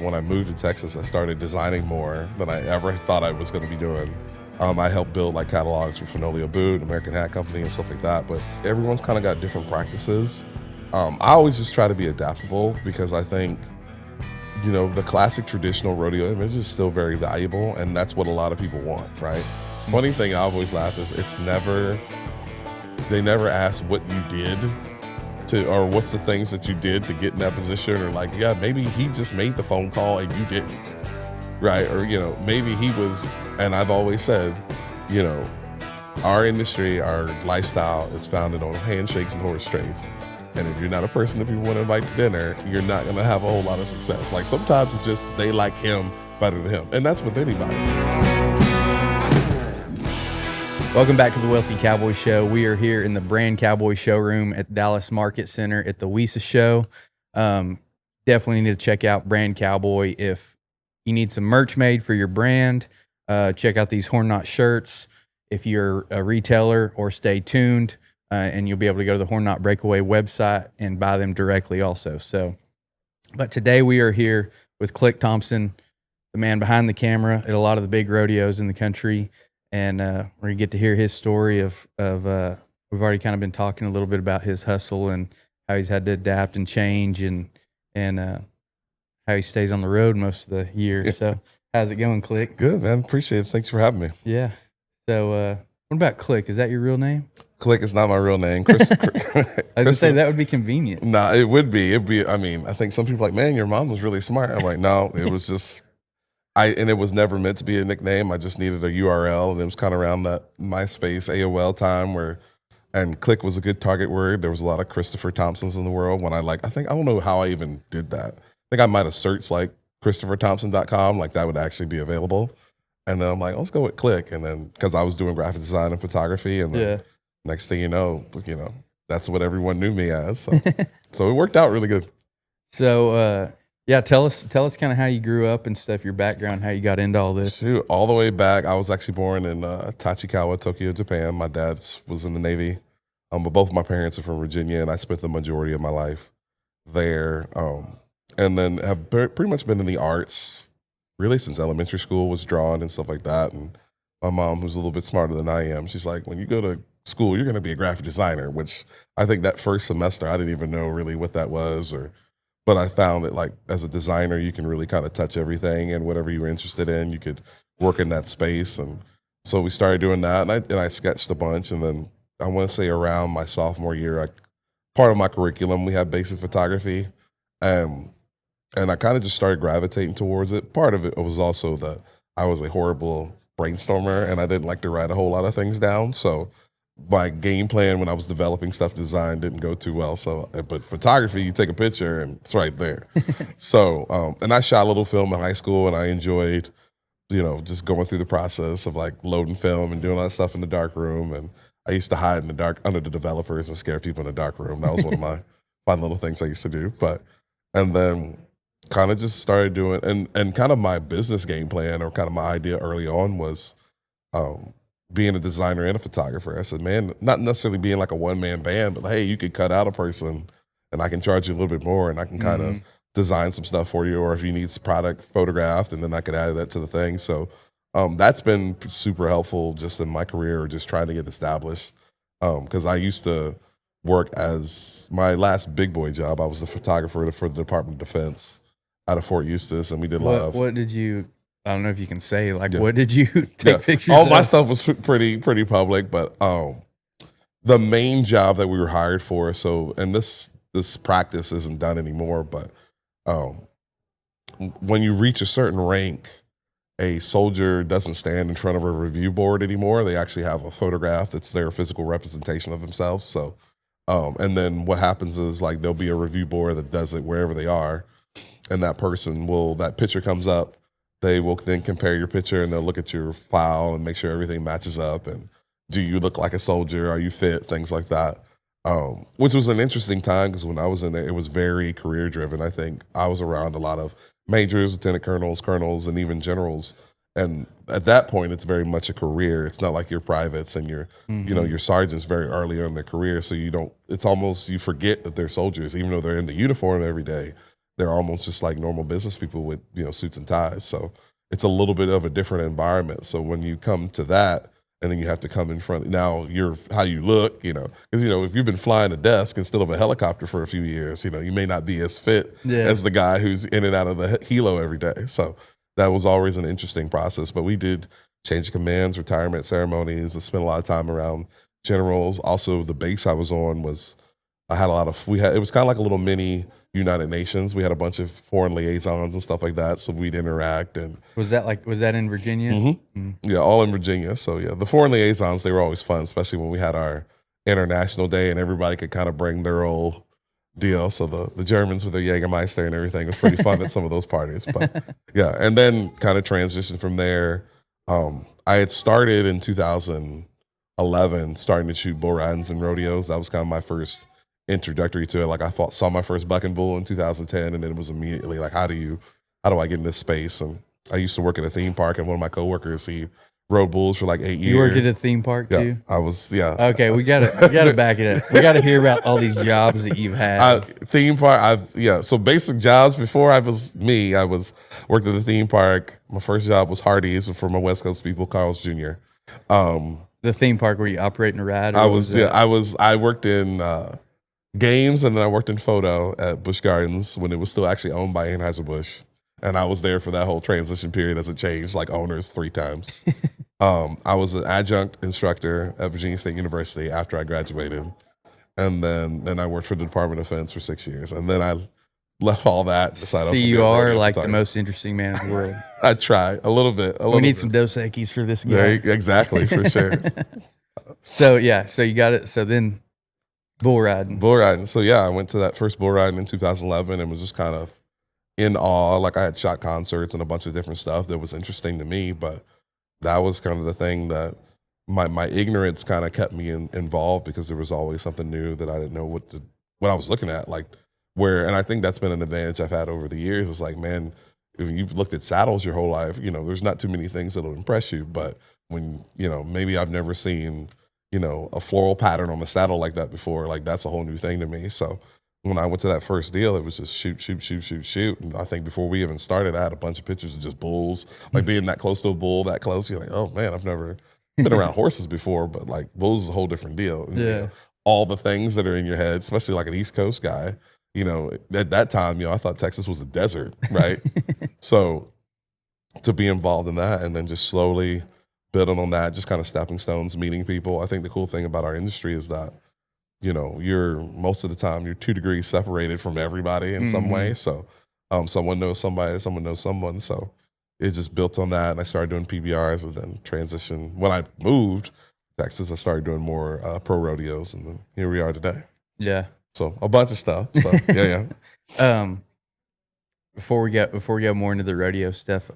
When I moved to Texas, I started designing more than I ever thought I was going to be doing. I helped build like catalogs for Fenolio Boot, American Hat Company, and stuff like that. But everyone's kind of got different practices. I always just try to be adaptable because I think, the classic traditional rodeo image is still very valuable, and that's what a lot of people want, right? Funny thing I always laugh is they never ask what you did or what's the things that you did to get in that position, or like, yeah, maybe he just made the phone call and you didn't, right? Or, maybe he was, and I've always said, our industry, our lifestyle is founded on handshakes and horse trades. And if you're not a person that people want to invite to dinner, you're not going to have a whole lot of success. Like sometimes it's just they like him better than him. And that's with anybody. Welcome back to the Wealthy Cowboy Show. We are here in the Brand Cowboy showroom at Dallas Market Center at the WISA show. Definitely need to check out Brand Cowboy if you need some merch made for your brand. Check out these Horn Knot shirts if you're a retailer, or stay tuned and you'll be able to go to the Horn Knot Breakaway website and buy them directly also. But today we are here with Click Thompson, the man behind the camera at a lot of the big rodeos in the country. And we're going to get to hear his story of we've already kind of been talking a little bit about his hustle and how he's had to adapt and change and how he stays on the road most of the year. So how's it going, Click? Good, man. Appreciate it. Thanks for having me. Yeah. So what about Click? Is that your real name? Click is not my real name. I was going to say that would be convenient. Nah, it would be. I think some people are like, man, your mom was really smart. I'm like, no, it was just... and it was never meant to be a nickname. I just needed a URL, and it was kind of around that MySpace AOL time and Click was a good target word. There was a lot of Christopher Thompsons in the world when I don't know how I even did that. I think I might have searched like ChristopherThompson.com, like that would actually be available. And then I'm like, let's go with Click. And then, cause I was doing graphic design and photography, and then next thing you know, that's what everyone knew me as. So it worked out really good. So, yeah, tell us kind of how you grew up and stuff, your background, how you got into all this. Shoot, all the way back, I was actually born in Tachikawa, Tokyo, Japan. My dad was in the Navy, but both of my parents are from Virginia, and I spent the majority of my life there. And then have pretty much been in the arts really since elementary school, was drawing and stuff like that. And my mom, who's a little bit smarter than I am, she's like, when you go to school, you're going to be a graphic designer, which I think that first semester, I didn't even know really what that was, but I found that like as a designer, you can really kind of touch everything, and whatever you were interested in, you could work in that space. And so we started doing that, and I sketched a bunch. And then I want to say around my sophomore year, part of my curriculum, we had basic photography. And I kind of just started gravitating towards it. Part of it was also that I was a horrible brainstormer, and I didn't like to write a whole lot of things down. So my game plan when I was developing stuff design didn't go too well. But photography, you take a picture and it's right there. So, and I shot a little film in high school, and I enjoyed, just going through the process of like loading film and doing all that stuff in the dark room. And I used to hide in the dark under the developers and scare people in the dark room. That was one of my fun little things I used to do. And then kind of just started doing, and kind of my business game plan, or kind of my idea early on was, being a designer and a photographer. I said, man, not necessarily being like a one-man band, but hey, you could cut out a person and I can charge you a little bit more, and I can kind of design some stuff for you, or if you need some product photographed, and then I could add that to the thing. So that's been super helpful just in my career, just trying to get established. Because I used to work as my last big boy job. I was the photographer for the Department of Defense out of Fort Eustis, and we did a lot of... What did you... I don't know if you can say, what did you take pictures All of? my stuff was pretty public, but the main job that we were hired for, and this practice isn't done anymore, but when you reach a certain rank, a soldier doesn't stand in front of a review board anymore. They actually have a photograph that's their physical representation of themselves. So, and then what happens is like there'll be a review board that does it wherever they are, and that picture comes up. They will then compare your picture, and they'll look at your file and make sure everything matches up. And do you look like a soldier? Are you fit? Things like that. Which was an interesting time, because when I was in there, it was very career driven. I think I was around a lot of majors, lieutenant colonels, and even generals. And at that point, it's very much a career. It's not like your privates and your, your sergeants very early in their career. So it's almost, you forget that they're soldiers, even though they're in the uniform every day. they're almost just like normal business people with, suits and ties. So it's a little bit of a different environment. So when you come to that, and then you have to come in front. Now how you look, because if you've been flying a desk instead of a helicopter for a few years, you may not be as fit as the guy who's in and out of the helo every day. So that was always an interesting process. But we did change commands, retirement ceremonies. I spent a lot of time around generals. Also, the base I was on was it was kind of like a little mini United Nations. We had a bunch of foreign liaisons and stuff like that, so we'd interact. And was that in Virginia? Mm-hmm. Yeah, all in Virginia. So yeah, the foreign liaisons, they were always fun, especially when we had our international day and everybody could kind of bring their old deal. So the Germans with their Jägermeister and everything was pretty fun at some of those parties. But yeah, and then kind of transitioned from there. I had started in 2011 starting to shoot bull ridings and rodeos. That was kind of my first introductory to it. Like I saw my first buck and bull in 2010, and then it was immediately like, how do I get in this space? And I used to work at a theme park, and one of my coworkers, he rode bulls for like 8 years. You worked at a theme park too? I was, yeah. Okay, we gotta back it up. We gotta hear about all these jobs that you've had. Theme park, so basic jobs before I worked at a theme park. My first job was Hardee's for my West Coast people, Carl's Jr. The theme park where you operating a ride? I worked in games, and then I worked in photo at Busch Gardens when it was still actually owned by Anheuser-Busch. And I was there for that whole transition period as it changed like owners 3 times. I was an adjunct instructor at Virginia State University after I graduated. And then I worked for the Department of Defense for 6 years. And then I left all that. So you are like the most interesting man in the world. I try a little bit. We need some Dos Equis for this guy. Yeah, exactly, for sure. So you got it. So then bull riding. So yeah, I went to that first bull riding in 2011 and was just kind of in awe. Like I had shot concerts and a bunch of different stuff that was interesting to me, but that was kind of the thing that my ignorance kind of kept me involved, because there was always something new that I didn't know what I was looking at. And I think that's been an advantage I've had over the years. It's like, man, if you've looked at saddles your whole life, there's not too many things that'll impress you. But when, maybe I've never seen, a floral pattern on a saddle like that before, like that's a whole new thing to me. So when I went to that first deal, it was just shoot. And I think before we even started, I had a bunch of pictures of just bulls, like being that close to a bull, that close. You're like, oh man, I've never been around horses before, but like bulls is a whole different deal. Yeah. All the things that are in your head, especially like an East Coast guy, at that time, I thought Texas was a desert, right? So to be involved in that and then just slowly building on that, just kind of stepping stones, meeting people. I think the cool thing about our industry is that you're most of the time you're 2 degrees separated from everybody in some way. So someone knows somebody, someone knows someone. So it just built on that. And I started doing PBRs and then transitioned. When I moved to Texas, I started doing more pro rodeos, and then here we are today. Yeah. So a bunch of stuff. So yeah. Before we go more into the rodeo stuff,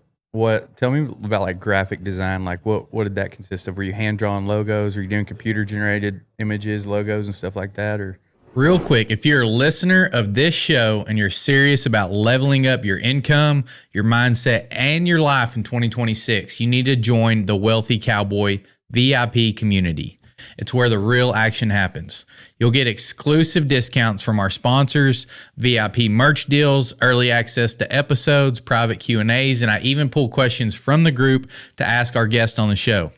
tell me about like graphic design. Like what did that consist of? Were you hand drawn logos? Were you doing computer generated images, logos and stuff like that? Or real quick, if you're a listener of this show and you're serious about leveling up your income, your mindset, and your life in 2026, you need to join the Wealthy Cowboy VIP community. It's where the real action happens. You'll get exclusive discounts from our sponsors, VIP merch deals, early access to episodes, private Q&As, and I even pull questions from the group to ask our guests on the show.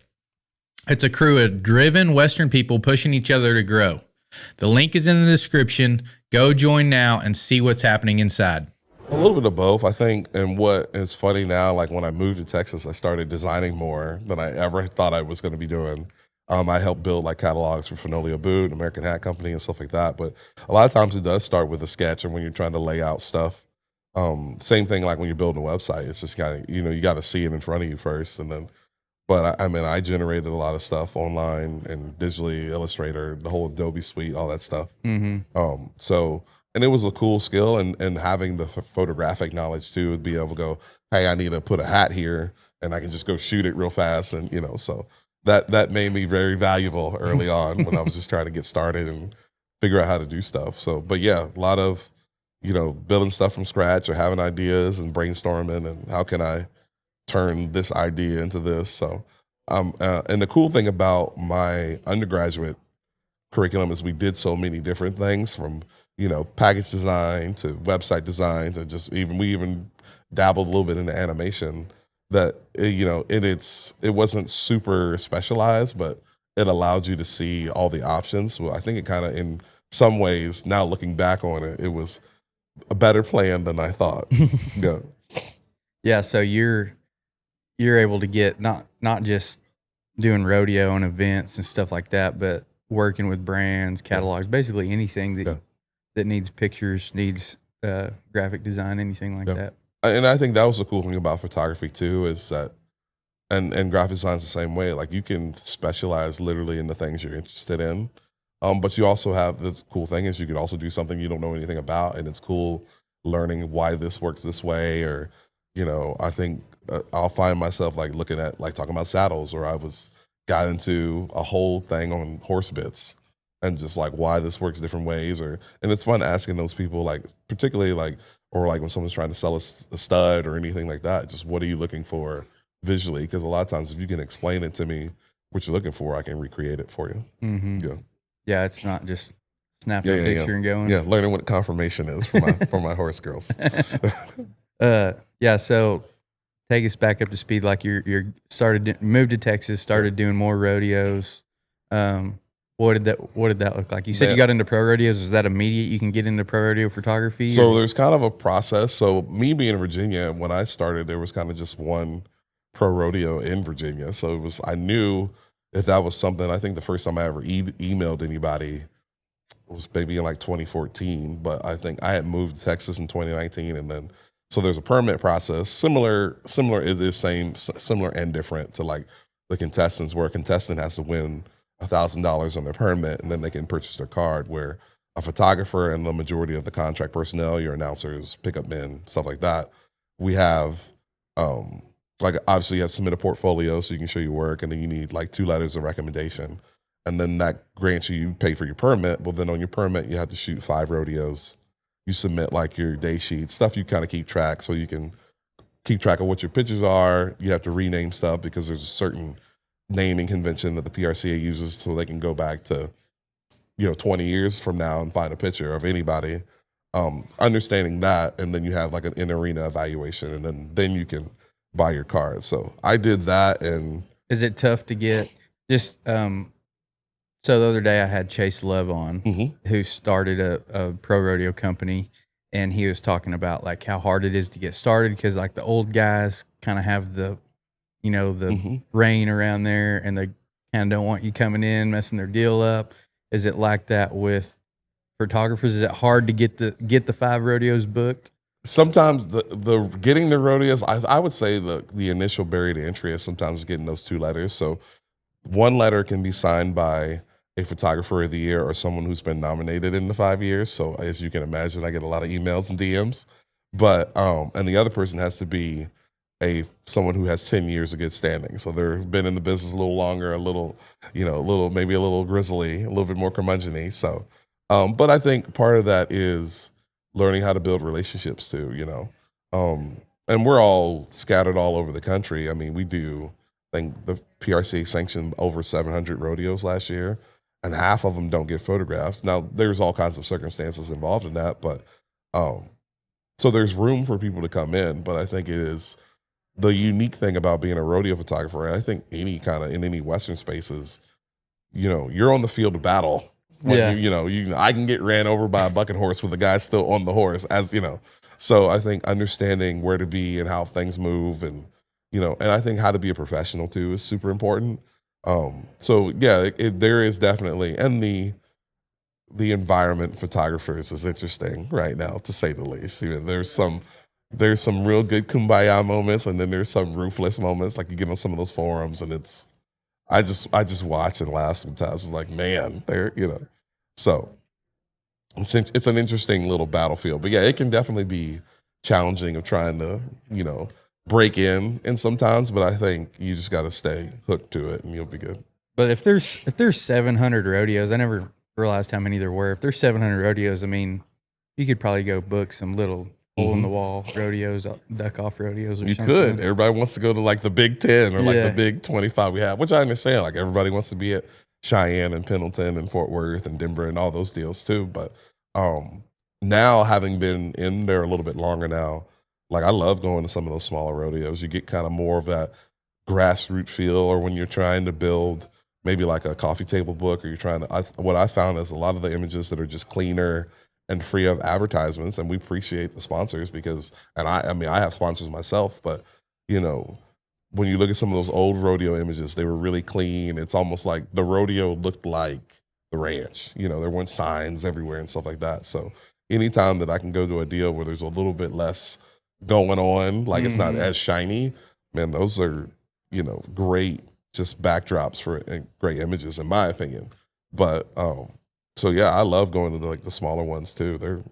It's a crew of driven Western people pushing each other to grow. The link is in the description. Go join now and see what's happening inside. A little bit of both, I think. And what is funny now, like when I moved to Texas, I started designing more than I ever thought I was going to be doing. I helped build like catalogs for Fenolio Boot, American Hat Company, and stuff like that. But a lot of times it does start with a sketch, and when you're trying to lay out stuff, same thing like when you're building a website. It's just kind of, you got to see it in front of you first, and then. But I generated a lot of stuff online and digitally, Illustrator, the whole Adobe suite, all that stuff. Mm-hmm. And it was a cool skill, and having the photographic knowledge too, would be able to go, hey, I need to put a hat here, and I can just go shoot it real fast, and so. That made me very valuable early on when I was just trying to get started and figure out how to do stuff. So, but yeah, a lot of, building stuff from scratch or having ideas and brainstorming and how can I turn this idea into this. So, and the cool thing about my undergraduate curriculum is we did so many different things, from package design to website designs, and we even dabbled a little bit into animation. That it wasn't super specialized, but it allowed you to see all the options. Well, I think it kind of, in some ways, now looking back on it, it was a better plan than I thought. Yeah. Yeah. So you're able to get not just doing rodeo and events and stuff like that, but working with brands, catalogs, basically anything that needs pictures, needs graphic design, anything like that. And I think that was the cool thing about photography too, is that, and graphic design's the same way. Like, you can specialize literally in the things you're interested in. But you also have, the cool thing is you can also do something you don't know anything about, and it's cool learning why this works this way. Or, I think I'll find myself like looking at, like, talking about saddles, or got into a whole thing on horse bits and just like why this works different ways. And it's fun asking those people, like, particularly like, or like when someone's trying to sell a stud or anything like that, just what are you looking for visually? Because a lot of times if you can explain it to me what you're looking for, I can recreate it for you. Mm-hmm. Yeah, it's not just snapping a picture and going. Yeah, learning what conformation is for my horse girls. Yeah, so take us back up to speed. Like, moved to Texas, started doing more rodeos. What did that look like? You said you got into pro rodeos. Is that immediate? You can get into pro rodeo photography? So there's kind of a process. So me being in Virginia, when I started, there was kind of just one pro rodeo in Virginia. So I knew if that was something. I think the first time I ever emailed anybody was maybe in like 2014, but I think I had moved to Texas in 2019, and then so there's a permit process. Similar is the same, similar and different to like the contestants, where a contestant has to win $1,000 on their permit, and then they can purchase their card, where a photographer and the majority of the contract personnel, your announcers, pickup men, stuff like that, we have, like, obviously you have to submit a portfolio so you can show your work, and then you need like 2 letters of recommendation, and then that grants you pay for your permit. Well, then on your permit, you have to shoot 5 rodeos. You submit like your day sheet, stuff you kind of keep track, so you can keep track of what your pictures are. You have to rename stuff because there's a certain naming convention that the PRCA uses, so they can go back to 20 years from now and find a picture of anybody. Understanding that, and then you have like an in-arena evaluation, and then you can buy your card. So I did that. And is it tough to get just so the other day I had Chase Love on, who started a pro rodeo company, and he was talking about like how hard it is to get started, because like the old guys kind of have the rain around there, and they kind of don't want you coming in messing their deal up. Is it like that with photographers? Is it hard to get the 5 rodeos booked? Sometimes the getting the rodeos, I would say the initial barrier to entry is sometimes getting those 2 letters. So 1 letter can be signed by a photographer of the year or someone who's been nominated in the 5 years. So as you can imagine, I get a lot of emails and DMs. But and the other person has to be someone who has 10 years of good standing. So they've been in the business a little longer, maybe a little grizzly, a little bit more curmudgeon-y. So, but I think part of that is learning how to build relationships too, and we're all scattered all over the country. I mean, I think the PRCA sanctioned over 700 rodeos last year, and half of them don't get photographs. Now, there's all kinds of circumstances involved in that, but so there's room for people to come in. But I think it is the unique thing about being a rodeo photographer, and I think in any Western spaces, you're on the field of battle. I can get ran over by a bucking horse with a guy still on the horse, So I think understanding where to be and how things move, and and I think how to be a professional too is super important. So yeah, there is definitely, and the environment photographers is interesting right now, to say the least. There's some real good kumbaya moments, and then there's some ruthless moments. Like, you get on some of those forums, and I just watch and laugh sometimes. I'm like, man, So it's an interesting little battlefield. But yeah, it can definitely be challenging of trying to, break in sometimes, but I think you just got to stay hooked to it, and you'll be good. But if there's 700 rodeos, I never realized how many there were. If there's 700 rodeos, I mean, you could probably go book some little hole in the wall rodeos, duck off rodeos, or you something. Could. Everybody wants to go to like the Big 10 or like the Big 25 we have, which I understand. Like, everybody wants to be at Cheyenne and Pendleton and Fort Worth and Denver and all those deals too. But now, having been in there a little bit longer now, like I love going to some of those smaller rodeos. You get kind of more of that grassroots feel, or when you're trying to build maybe like a coffee table book, or you're trying to. What I found is a lot of the images that are just cleaner and free of advertisements, and we appreciate the sponsors because, and I mean, I have sponsors myself, but you know, when you look at some of those old rodeo images, they were really clean. It's almost like the rodeo looked like the ranch. You know, there weren't signs everywhere and stuff like that. So anytime that I can go to a deal where there's a little bit less going on, like it's not as shiny, man, those are, you know, great just backdrops for great images in my opinion. But so yeah, I love going to like the smaller ones too.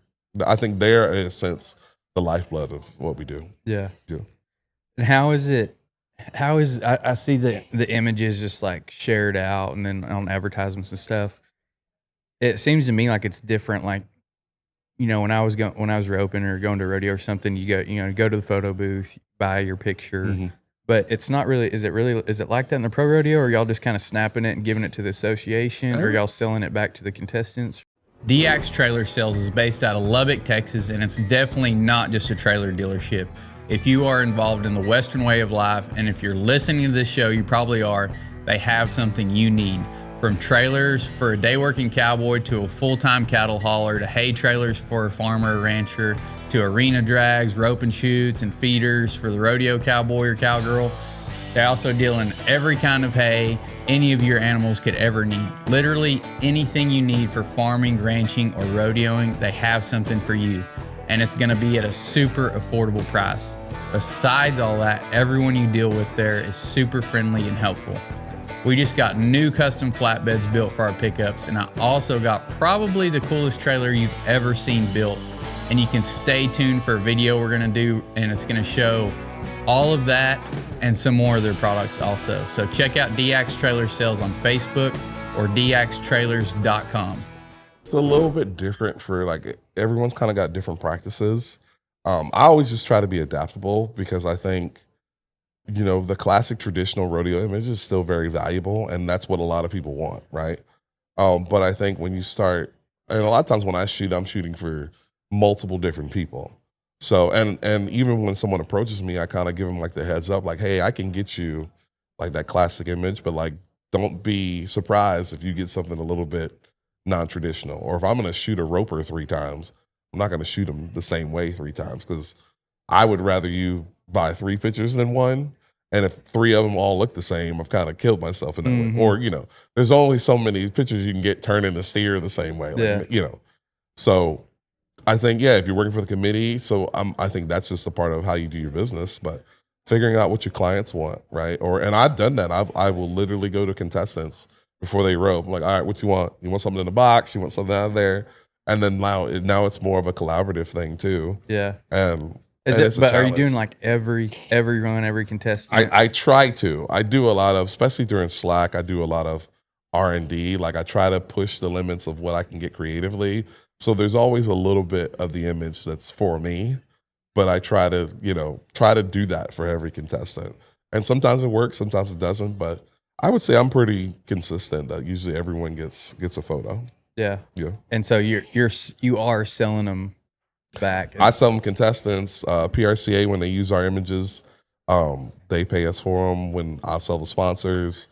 I think they're in a sense the lifeblood of what we do. Yeah. Yeah. And how is I see the images just like shared out and then on advertisements and stuff. It seems to me like it's different. Like, you know, when I was roping or going to a rodeo or something, you go to the photo booth, buy your picture, but it's not really. Is it like that in the pro rodeo, or y'all just kind of snapping it and giving it to the association, or y'all selling it back to the contestants? DX Trailer Sales is based out of Lubbock, Texas, and it's definitely not just a trailer dealership. If you are involved in the Western way of life, and if you're listening to this show, you probably are, they have something you need. From trailers for a day working cowboy to a full-time cattle hauler to hay trailers for a farmer or rancher to arena drags, rope and chutes, and feeders for the rodeo cowboy or cowgirl. They also deal in every kind of hay any of your animals could ever need. Literally anything you need for farming, ranching, or rodeoing, they have something for you. And it's gonna be at a super affordable price. Besides all that, everyone you deal with there is super friendly and helpful. We just got new custom flatbeds built for our pickups, and I also got probably the coolest trailer you've ever seen built. And you can stay tuned for a video we're gonna do, and it's gonna show all of that and some more of their products also. So check out DX Trailer Sales on Facebook or dxtrailers.com. It's a little bit different for like everyone's kind of got different practices. I always just try to be adaptable because I think, you know, the classic traditional rodeo image is still very valuable, and that's what a lot of people want, right? But I think when you start, and a lot of times when I shoot, I'm shooting for multiple different people. So, and even when someone approaches me, I kind of give them like the heads up, like, hey, I can get you like that classic image, but like, don't be surprised if you get something a little bit non-traditional. Or if I'm going to shoot a roper 3 times, I'm not going to shoot them the same way 3 times, because I would rather you buy 3 pictures than 1. And if 3 of them all look the same, I've kind of killed myself in that way. Or, you know, there's only so many pictures you can get turned into steer the same way. Like, you know, so I think, yeah, if you're working for the committee, so I think that's just a part of how you do your business, but figuring out what your clients want, right? And I've done that. I will literally go to contestants before they rope. I'm like, all right, what you want? You want something in the box? You want something out of there? And then now it's more of a collaborative thing too. Yeah. But are you doing like every run, every contestant? I try to. I do a lot of, especially during Slack, I do a lot of R&D. Like I try to push the limits of what I can get creatively. So there's always a little bit of the image that's for me, but I try to do that for every contestant. And sometimes it works, sometimes it doesn't, but I would say I'm pretty consistent that usually everyone gets a photo. Yeah. Yeah. And so you are selling them back. I sell them contestants, PRCA, when they use our images, they pay us for them. When I sell the sponsors,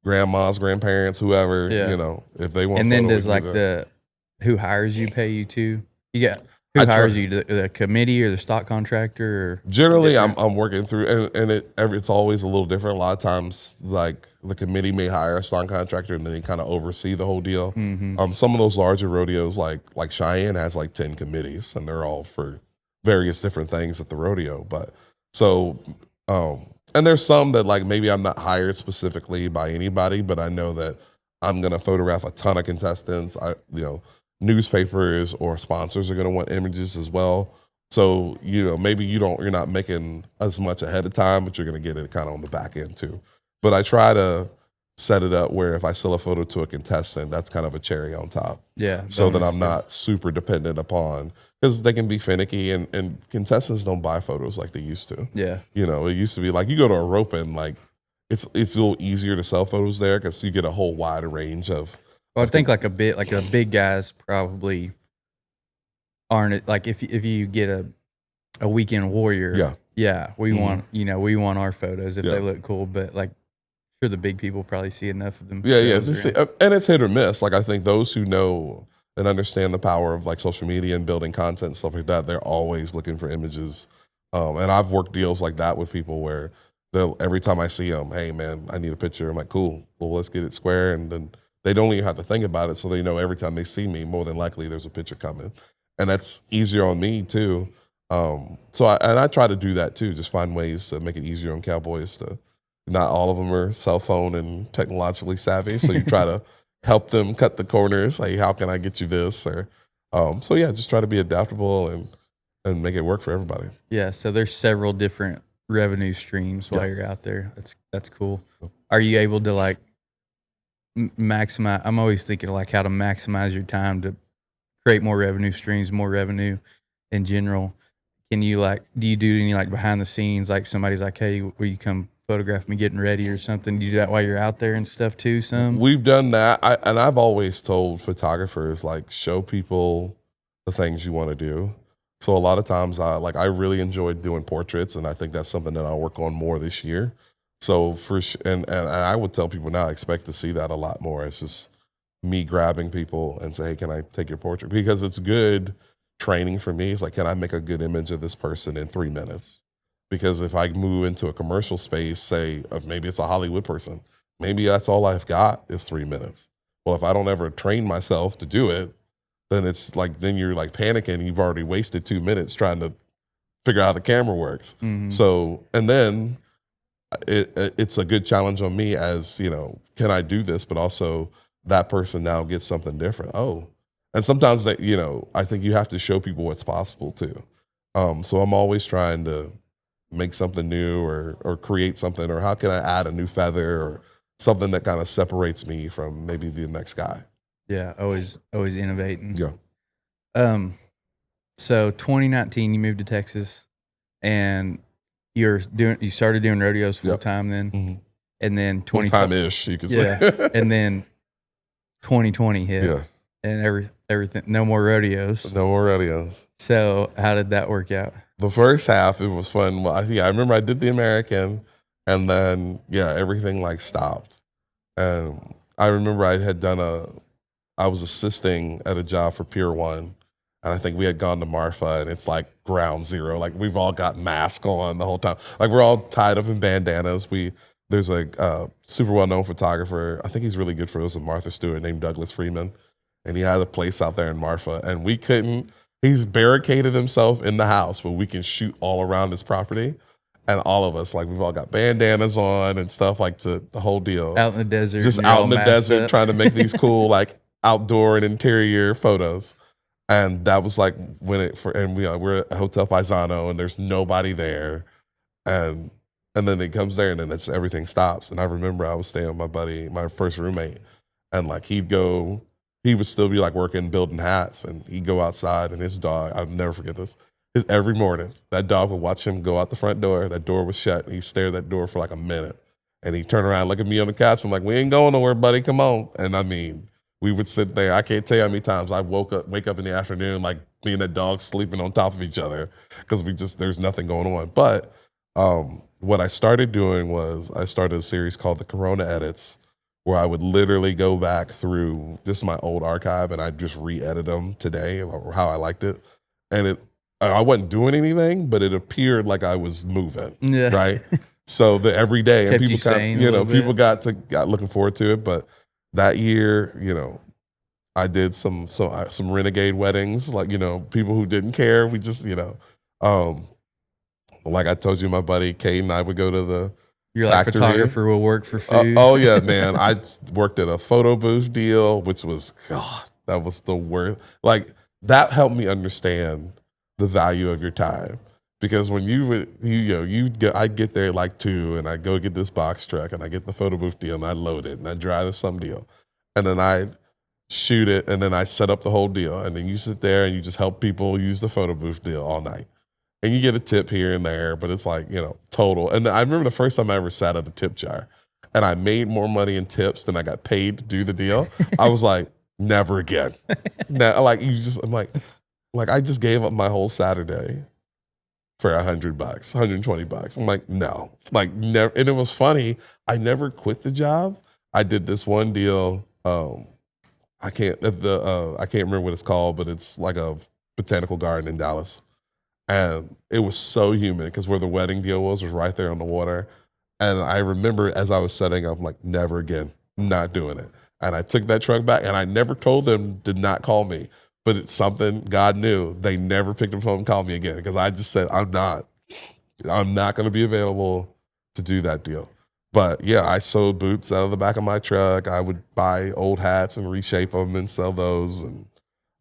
grandmas, grandparents, whoever, you know, if they want. And then does like who hires you pay you too? Who hires you? The committee or the stock contractor? Or generally, I'm working through, and it's always a little different. A lot of times, like the committee may hire a stock contractor, and then they kind of oversee the whole deal. Some of those larger rodeos, like Cheyenne, has like 10 committees, and they're all for various different things at the rodeo. But so, and there's some that like maybe I'm not hired specifically by anybody, but I know that I'm gonna photograph a ton of contestants. Newspapers or sponsors are going to want images as well. So, you know, maybe you're not making as much ahead of time, but you're going to get it kind of on the back end too. But I try to set it up where if I sell a photo to a contestant, that's kind of a cherry on top. Yeah. So that I'm not super dependent upon, because they can be finicky, and contestants don't buy photos like they used to. Yeah. You know, it used to be like you go to a rope and like it's a little easier to sell photos there because you get a whole wide range of. Well, I think like a big guy's probably aren't it like if you get a weekend warrior, we want we want our photos if they look cool, but like sure the big people probably see enough of them. And it's hit or miss. Like I think those who know and understand the power of like social media and building content and stuff like that, they're always looking for images. And I've worked deals like that with people where they'll every time I see them, hey man, I need a picture. I'm like, cool, well let's get it square, and then they don't even have to think about it, so they know every time they see me, more than likely there's a picture coming, and that's easier on me too. So I try to do that too, just find ways to make it easier on cowboys. To not all of them are cell phone and technologically savvy, so you try to help them cut the corners. Like, how can I get you this? Or so yeah, just try to be adaptable and make it work for everybody. Yeah, so there's several different revenue streams while you're out there. That's cool. Are you able to like maximize? I'm always thinking like how to maximize your time to create more revenue streams, more revenue in general. Can you like, do you do any like behind the scenes, like somebody's like, hey, will you come photograph me getting ready or something? Do you do that while you're out there and stuff too? We've done that. I've always told photographers, like, show people the things you want to do. So a lot of times I really enjoyed doing portraits, and I think that's something that I'll work on more this year. So and I would tell people now, expect to see that a lot more. It's just me grabbing people and say, hey, can I take your portrait? Because it's good training for me. It's like, can I make a good image of this person in 3 minutes? Because if I move into a commercial space, say maybe it's a Hollywood person, maybe that's all I've got is 3 minutes. Well, if I don't ever train myself to do it, then it's like, then you're like panicking. You've already wasted 2 minutes trying to figure out how the camera works. Mm-hmm. So, and then it's a good challenge on me as, can I do this? But also that person now gets something different. Oh, and sometimes that, I think you have to show people what's possible too. So I'm always trying to make something new or create something, or how can I add a new feather or something that kind of separates me from maybe the next guy. Yeah, always innovating. Yeah. So 2019, you moved to Texas, and you started doing rodeos full time then, mm-hmm. and then full time-ish, you could say. And then 2020 hit, and everything, no more rodeos. No more rodeos. So how did that work out? The first half, it was fun. Well, I remember I did the American, and then everything like stopped. And I remember I was assisting at a job for Pier 1, and I think we had gone to Marfa, and it's like ground zero. Like, we've all got masks on the whole time. Like, we're all tied up in bandanas. There's a super well-known photographer. I think he's really good for us, Martha Stewart, named Douglas Freeman. And he had a place out there in Marfa, and he's barricaded himself in the house, but we can shoot all around his property. And all of us, like, we've all got bandanas on and stuff, like the whole deal. Out in the desert. Just out in the desert trying to make these cool, like, outdoor and interior photos. And that was like we're at Hotel Paisano, and there's nobody there. And then it comes there, and then everything stops. And I remember I was staying with my buddy, my first roommate, and like he would still be like working, building hats, and he'd go outside, and his dog, I'll never forget this. Every morning, that dog would watch him go out the front door. That door was shut, and he'd stare at that door for like a minute. And he'd turn around, look at me on the couch. I'm like, we ain't going nowhere, buddy. Come on. And I mean, we would sit there. I can't tell you how many times I wake up in the afternoon, like me and that dog sleeping on top of each other, because there's nothing going on. But what I started doing was I started a series called the Corona Edits, where I would literally go back through just my old archive, and I'd just re-edit them today, or how I liked it. And I wasn't doing anything, but it appeared like I was moving, right? So every day, and people got looking forward to it. But that year, I did some renegade weddings, like, people who didn't care. We just, like I told you, my buddy Kate and I would go to the You're factory. Like photographer will work for food. Oh yeah, man. I worked at a photo booth deal, which was, God, that was the worst. Like, that helped me understand the value of your time. Because when I'd get there at like 2, and I'd go get this box truck, and I get the photo booth deal, and I load it, and I drive to some deal, and then I'd shoot it, and then I set up the whole deal, and then you sit there and you just help people use the photo booth deal all night. And you get a tip here and there, but it's like, total. And I remember the first time I ever sat at a tip jar, and I made more money in tips than I got paid to do the deal. I was like, never again. Now, like, I'm like, like, I just gave up my whole Saturday for $100, $120. I'm like, no, like never. And it was funny. I never quit the job. I did this one deal. I can't remember what it's called, but it's like a botanical garden in Dallas. And it was so humid because where the wedding deal was right there on the water. And I remember as I was setting up, I'm like, never again, not doing it. And I took that truck back, and I never told them to not call me. But it's something God knew. They never picked up the phone and called me again because I just said, I'm not going to be available to do that deal. But yeah, I sewed boots out of the back of my truck. I would buy old hats and reshape them and sell those. And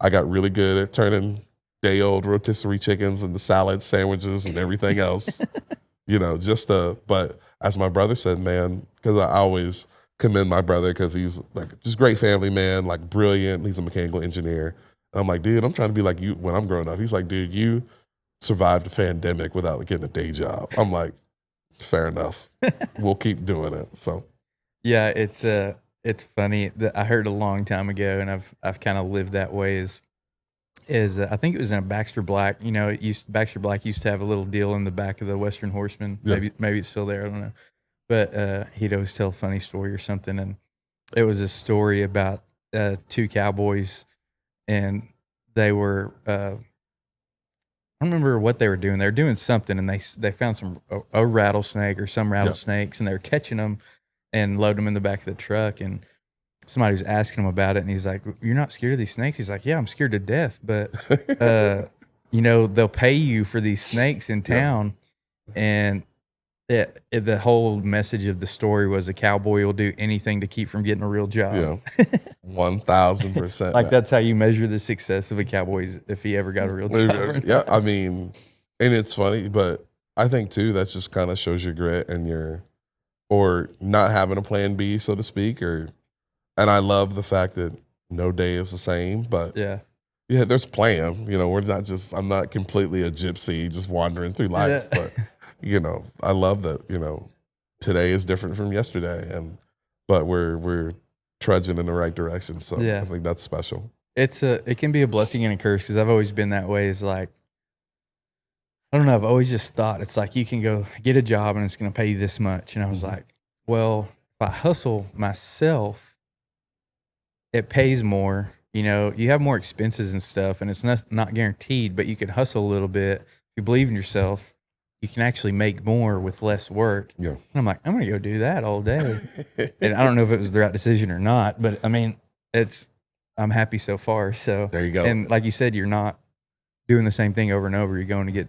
I got really good at turning day old rotisserie chickens into salads, sandwiches, and everything else. But as my brother said, man, because I always commend my brother because he's like just great family man, like brilliant. He's a mechanical engineer. I'm like, dude, I'm trying to be like you when I'm growing up. He's like, dude, you survived a pandemic without getting a day job. I'm like, fair enough. We'll keep doing it. So, yeah, it's funny that I heard a long time ago, and I've kind of lived that way. Is I think it was in a Baxter Black. Baxter Black used to have a little deal in the back of the Western Horseman. Yeah. Maybe it's still there. I don't know. But he'd always tell a funny story or something, and it was a story about two cowboys. And they were, I don't remember what they were doing. They were doing something, and they found a rattlesnake or some rattlesnakes, and they were catching them and loading them in the back of the truck. And somebody was asking him about it, and he's like, "You're not scared of these snakes?" He's like, "Yeah, I'm scared to death, but they'll pay you for these snakes in town." And the whole message of the story was a cowboy will do anything to keep from getting a real job. Yeah, 1,000%. Like that's how you measure the success of a cowboy if he ever got a real job. Yeah, I mean, and it's funny, but I think too that just kind of shows your grit and or not having a plan B, so to speak. And I love the fact that no day is the same, but yeah, there's plan. I'm not completely a gypsy just wandering through life, but. I love that, today is different from yesterday but we're trudging in the right direction. So I think that's special. It can be a blessing and a curse because I've always been that way. It's like, I don't know. I've always just thought it's like you can go get a job and it's going to pay you this much. And I was like, well, if I hustle myself, it pays more. You have more expenses and stuff, and it's not guaranteed, but you can hustle a little bit. If you believe in yourself, you can actually make more with less work. Yeah. And I'm like, I'm going to go do that all day. And I don't know if it was the right decision or not, but I mean, I'm happy so far. So there you go. And like you said, you're not doing the same thing over and over. You're going to get,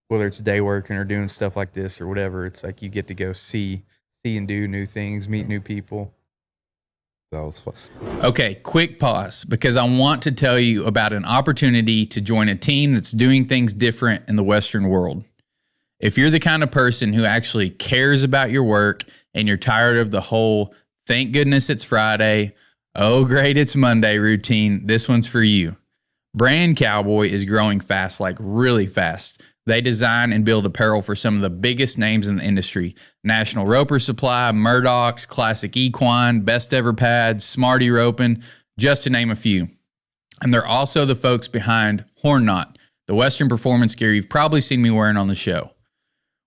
whether it's day working or doing stuff like this or whatever, it's like you get to go see and do new things, meet new people. That was fun. Okay, quick pause because I want to tell you about an opportunity to join a team that's doing things different in the Western world. If you're the kind of person who actually cares about your work and you're tired of the whole, thank goodness it's Friday, oh great it's Monday routine, this one's for you. Brand Cowboy is growing fast, like really fast. They design and build apparel for some of the biggest names in the industry. National Roper Supply, Murdoch's, Classic Equine, Best Ever Pads, Smarty Roping, just to name a few. And they're also the folks behind Horn Knot, the Western performance gear you've probably seen me wearing on the show.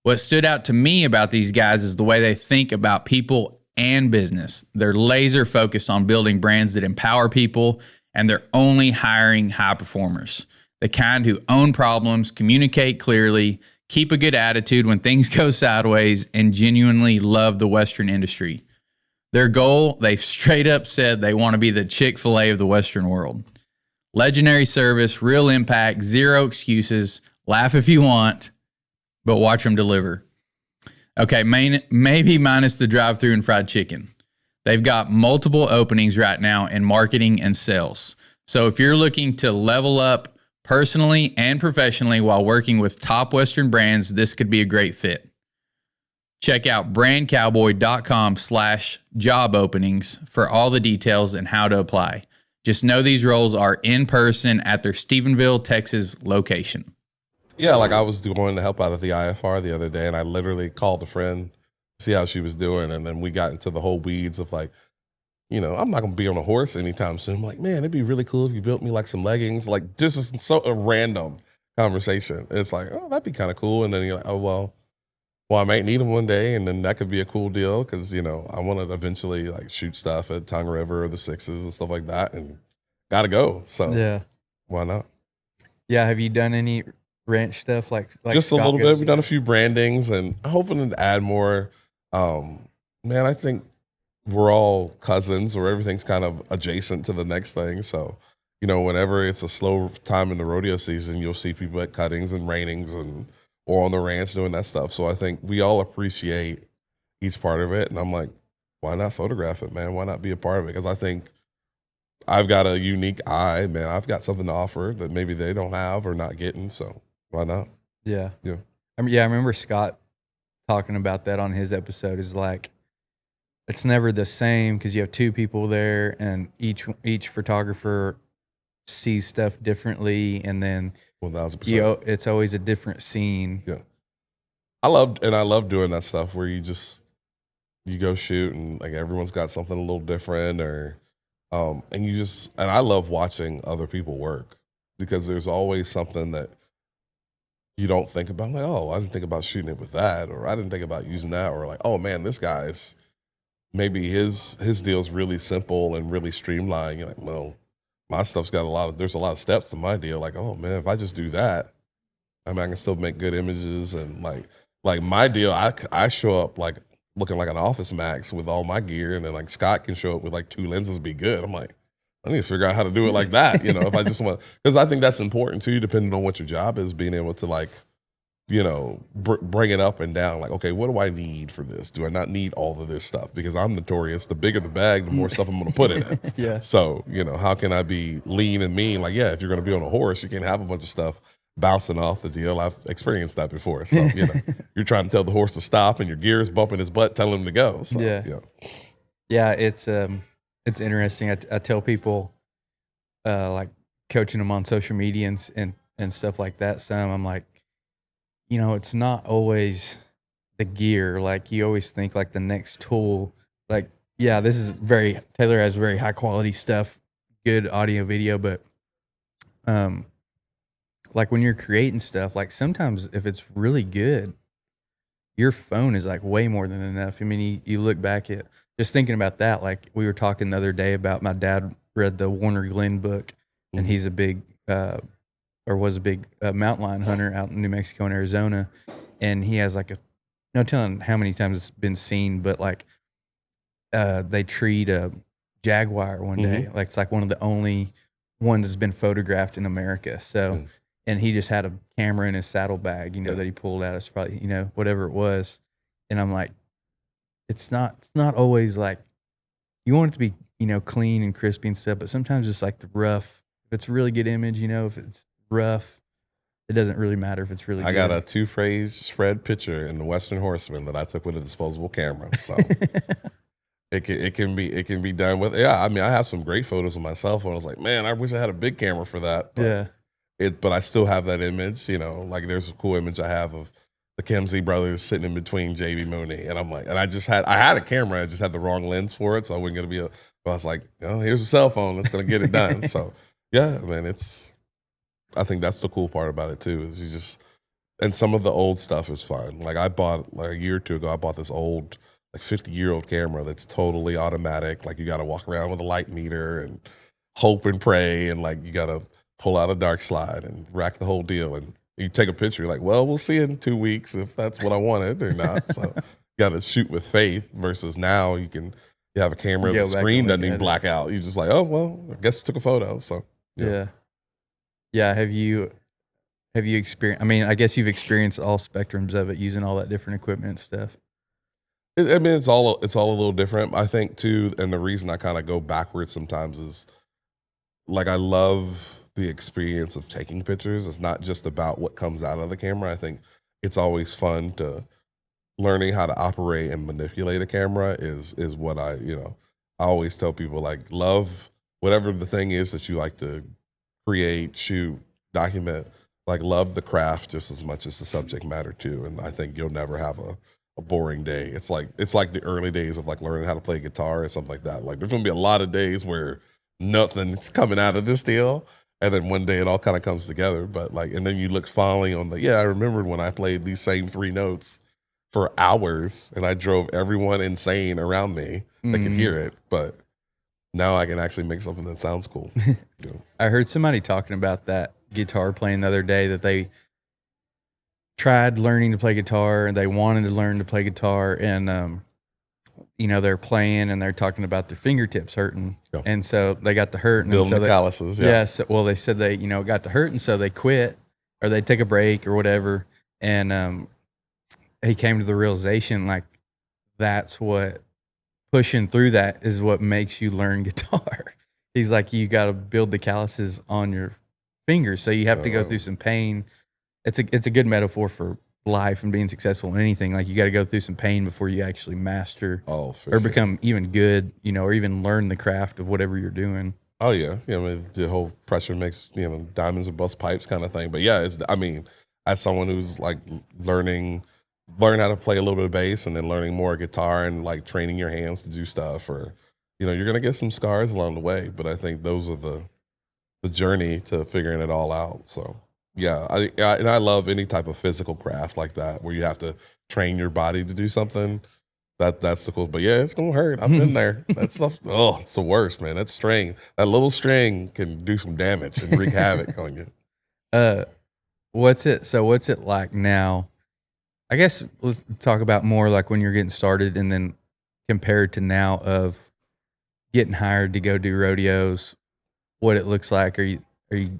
What stood out to me about these guys is the way they think about people and business. They're laser focused on building brands that empower people, and they're only hiring high performers. The kind who own problems, communicate clearly, keep a good attitude when things go sideways, and genuinely love the Western industry. Their goal, they've straight up said they want to be the Chick-fil-A of the Western world. Legendary service, real impact, zero excuses, laugh if you want, but watch them deliver. Okay, maybe minus the drive-thru and fried chicken. They've got multiple openings right now in marketing and sales. So if you're looking to level up personally and professionally while working with top Western brands, this could be a great fit. Check out brandcowboy.com/job openings for all the details and how to apply. Just know these roles are in person at their Stephenville, Texas location. Yeah, like I was going to help out at the IFR the other day, and I literally called a friend to see how she was doing, and then we got into the whole weeds of like, I'm not gonna be on a horse anytime soon. I'm like, man, it'd be really cool if you built me like some leggings. Like this is so a random conversation. It's like, oh, that'd be kind of cool. And then you're like, oh well, I might need them one day, and then that could be a cool deal because I want to eventually like shoot stuff at Tongue River or the Sixes and stuff like that, and gotta go. So Yeah. why not? Yeah. Have you done any ranch stuff like Just a Scott little goes bit. We've done a few brandings, and hoping to add more. Man, I think we're all cousins, or everything's kind of adjacent to the next thing. So, whenever it's a slow time in the rodeo season, you'll see people at cuttings and reinings or on the ranch doing that stuff. So I think we all appreciate each part of it. And I'm like, why not photograph it, man? Why not be a part of it? Because I think I've got a unique eye, man. I've got something to offer that maybe they don't have or not getting. So why not? Yeah. Yeah. I remember Scott talking about that on his episode. Is like, it's never the same because you have two people there, and each photographer sees stuff differently, and then 1,000%. it's always a different scene. Yeah. I love doing that stuff where you go shoot and like everyone's got something a little different, or and I love watching other people work because there's always something that you don't think about. Like, oh, I didn't think about shooting it with that, or I didn't think about using that, or like, oh man, this guy's maybe his deal's really simple and really streamlined. You're like, well, my stuff's got there's a lot of steps to my deal. Like, oh man, if I just do that, I can still make good images. And like my deal, I show up like looking like an Office Max with all my gear, and then like Scott can show up with like 2 lenses, be good. I'm like, I need to figure out how to do it like that. If I just want, because I think that's important too, depending on what your job is, being able to like, bring it up and down. Like, okay, what do I need for this? Do I not need all of this stuff? Because I'm notorious. The bigger the bag, the more stuff I'm going to put in it. Yeah. So, how can I be lean and mean? Like, yeah, if you're going to be on a horse, you can't have a bunch of stuff bouncing off the deal. I've experienced that before. So, you're trying to tell the horse to stop, and your gear is bumping his butt, telling him to go. So, yeah. It's interesting. I tell people, like coaching them on social media and stuff like that. I'm like, it's not always the gear. Like you always think like the next tool, like, yeah, Taylor has very high quality stuff, good audio, video, but, like when you're creating stuff, like sometimes if it's really good, your phone is like way more than enough. I mean, you look back at just thinking about that. Like we were talking the other day about my dad read the Warner Glenn book, and he's a big, was a big mountain lion hunter out in New Mexico and Arizona. And he has like no telling how many times it's been seen, but like they treed a jaguar one day. Like it's like one of the only ones that's been photographed in America. So, and he just had a camera in his saddlebag, that he pulled out. It's probably, whatever it was. And I'm like, it's not always like, you want it to be, clean and crispy and stuff, but sometimes it's like the rough. If it's a really good image, if it's rough, it doesn't really matter if it's really good. I got a 2-phrase spread picture in the Western Horseman that I took with a disposable camera. So it can be done with. Yeah, I mean, I have some great photos of my cell phone. I was like, man, I wish I had a big camera for that. But but I still have that image, like there's a cool image I have of the Kemsey brothers sitting in between JB Mooney. And I'm like, and I had a camera, I just had the wrong lens for it. So I wasn't going to but I was like, here's a cell phone that's going to get it done. So yeah, man, I think that's the cool part about it too, is and some of the old stuff is fun. Like I bought like a year or two ago, I bought this old like 50-year-old camera that's totally automatic. Like you got to walk around with a light meter and hope and pray. And like, you got to pull out a dark slide and rack the whole deal. And you take a picture, you're like, well, we'll see in 2 weeks if that's what I wanted or not. So you got to shoot with faith versus now you have a camera, the screen doesn't even black out. You're just like, oh, well, I guess we took a photo. So yeah. Have you experienced, I mean, I guess you've experienced all spectrums of it, using all that different equipment and stuff. I mean, it's all a little different. I think too, and the reason I kind of go backwards sometimes is like, I love the experience of taking pictures. It's not just about what comes out of the camera. I think it's always fun to learning how to operate and manipulate a camera is what I always tell people, like, love whatever the thing is that you like to create, shoot, document, like love the craft just as much as the subject matter too. And I think you'll never have a boring day. It's like the early days of like learning how to play guitar or something like that. Like there's gonna be a lot of days where nothing's coming out of this deal. And then one day it all kind of comes together. But like, and then you look fondly on I remembered when I played these same 3 notes for hours and I drove everyone insane around me that could hear it. But now I can actually make something that sounds cool. You know? I heard somebody talking about that guitar playing the other day, that they tried learning to play guitar and they wanted to learn to play guitar, and you know, they're playing and they're talking about their fingertips hurting. Yeah. And so they got to hurt. Building the calluses. Yeah. Well, they said they, you know, got to hurt, and so they quit or they take a break or whatever. And he came to the realization, like, that's what pushing through that is what makes you learn guitar. He's like, you got to build the calluses on your fingers. So you have to go through some pain. It's a good metaphor for life and being successful in anything. Like, you got to go through some pain before you actually master or become even good, you know, or even learn the craft of whatever you're doing. Oh yeah. I mean, the whole pressure makes, you know, diamonds and bust pipes kind of thing. But yeah, I mean, as someone who's like learn how to play a little bit of bass and then learning more guitar and like training your hands to do stuff, or, you know, you're going to get some scars along the way, but I think those are the journey to figuring it all out. So yeah, I love any type of physical craft like that where you have to train your body to do something. That's the cool. But yeah, it's gonna hurt. I've been there. That stuff. Oh, it's the worst, man. That string, that little string can do some damage and wreak havoc on you. What's it like now? I guess let's talk about more like when you're getting started, and then compared to now of getting hired to go do rodeos. What it looks like? Are you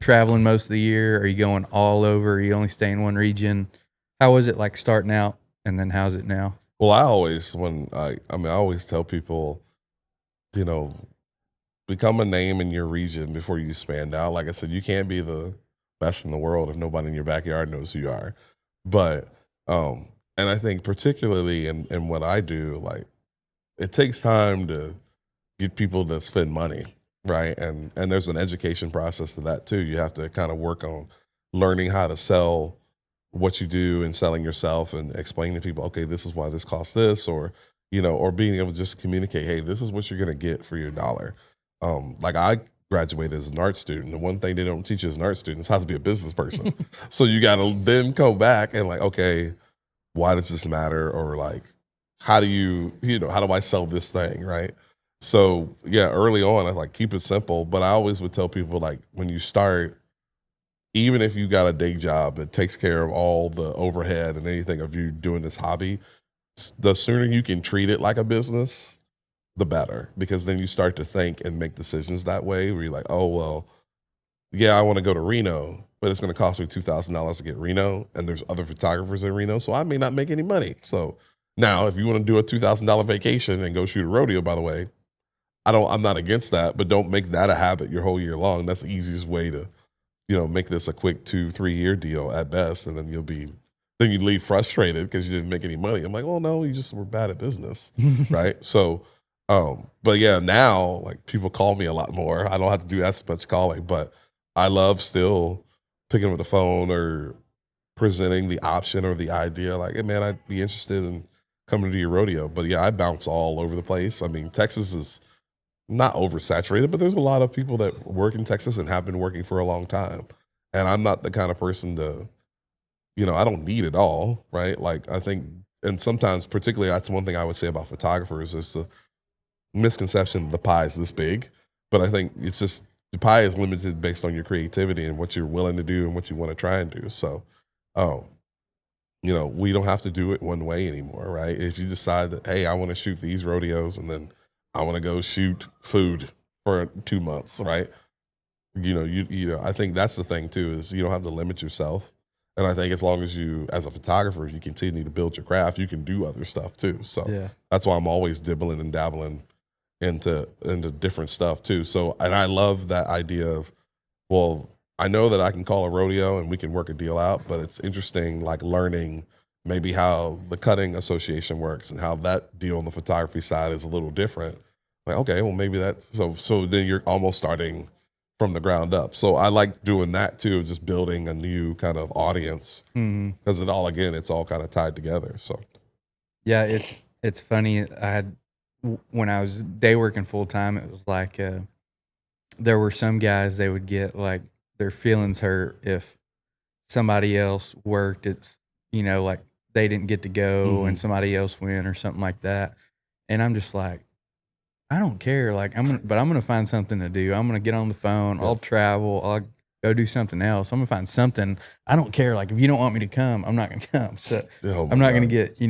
traveling most of the year? Are you going all over? Are you only staying in one region? How was it like starting out, and then how's it now? Well, I always tell people, you know, become a name in your region before you stand out. Like I said, you can't be the best in the world if nobody in your backyard knows who you are. But and I think particularly in what I do, like, it takes time to get people to spend money. Right. And there's an education process to that too. You have to kind of work on learning how to sell what you do and selling yourself and explaining to people, okay, this is why this costs this, or, you know, or being able to just communicate, hey, this is what you're going to get for your dollar. Like, I graduated as an art student. The one thing they don't teach you as an art student is how to be a business person. So you got to then go back and like, okay, why does this matter? Or like, how do how do I sell this thing? Right. So yeah, early on, I was like, keep it simple. But I always would tell people, like, when you start, even if you got a day job that takes care of all the overhead and anything of you doing this hobby, the sooner you can treat it like a business, the better. Because then you start to think and make decisions that way, where you're like, oh, well, yeah, I want to go to Reno, but it's going to cost me $2,000 to get Reno, and there's other photographers in Reno, so I may not make any money. So now, if you want to do a $2,000 vacation and go shoot a rodeo, by the way, I'm not against that, but don't make that a habit your whole year long. That's the easiest way to, you know, make this a quick 2-3 year deal at best. And then you leave frustrated because you didn't make any money. I'm like, oh no, you just were bad at business. Right. So, but yeah, now like people call me a lot more. I don't have to do as much calling, but I love still picking up the phone or presenting the option or the idea. Like, hey man, I'd be interested in coming to your rodeo. But yeah, I bounce all over the place. I mean, Texas is not oversaturated, but there's a lot of people that work in Texas and have been working for a long time. And I'm not the kind of person to, you know, I don't need it all, right? Like, I think, and sometimes particularly that's one thing I would say about photographers is the misconception the pie is this big. But I think it's just, the pie is limited based on your creativity and what you're willing to do and what you want to try and do. So, you know, we don't have to do it one way anymore, right? If you decide that, hey, I want to shoot these rodeos and then I want to go shoot food for 2 months, right? You know, I think that's the thing too, is you don't have to limit yourself. And I think as long as you, as a photographer, you continue to build your craft, you can do other stuff too. So yeah, that's why I'm always dibbling and dabbling into different stuff too. So, and I love that idea of, well, I know that I can call a rodeo and we can work a deal out, but it's interesting, like, learning maybe how the cutting association works and how that deal on the photography side is a little different. Like, okay, well, maybe that's so then you're almost starting from the ground up. So I like doing that too, just building a new kind of audience, because it's all kind of tied together. So Yeah, it's funny. When I was day working full time, it was like there were some guys, they would get like their feelings hurt if somebody else worked. It's, like they didn't get to go and somebody else went or something like that. And I'm just like, I don't care. Like I'm gonna find something to do. I'm gonna get on the phone. I'll travel. I'll go do something else. I'm gonna find something. I don't care. Like if you don't want me to come, I'm not gonna come. So I'm not gonna get,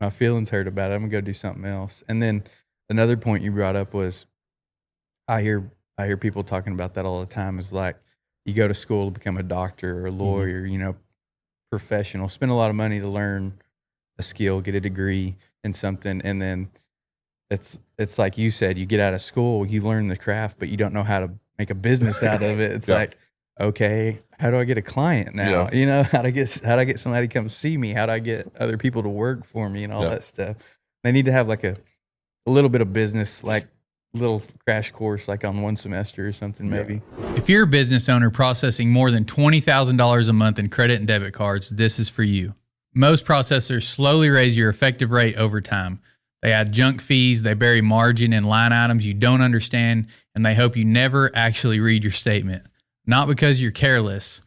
my feelings hurt about it. I'm gonna go do something else. And then another point you brought up was I hear people talking about that all the time, is like you go to school to become a doctor or a lawyer, professional, spend a lot of money to learn a skill, get a degree in something, and then it's like you said, you get out of school, you learn the craft, but you don't know how to make a business out of it. It's like, okay, how do I get a client now? How do I get somebody to come see me? How do I get other people to work for me and all that stuff? They need to have like a little bit of business, like little crash course, like on one semester or something, maybe. If you're a business owner processing more than $20,000 a month in credit and debit cards, this is for you. Most processors slowly raise your effective rate over time. They add junk fees, they bury margin and line items you don't understand, and they hope you never actually read your statement. Not because you're careless,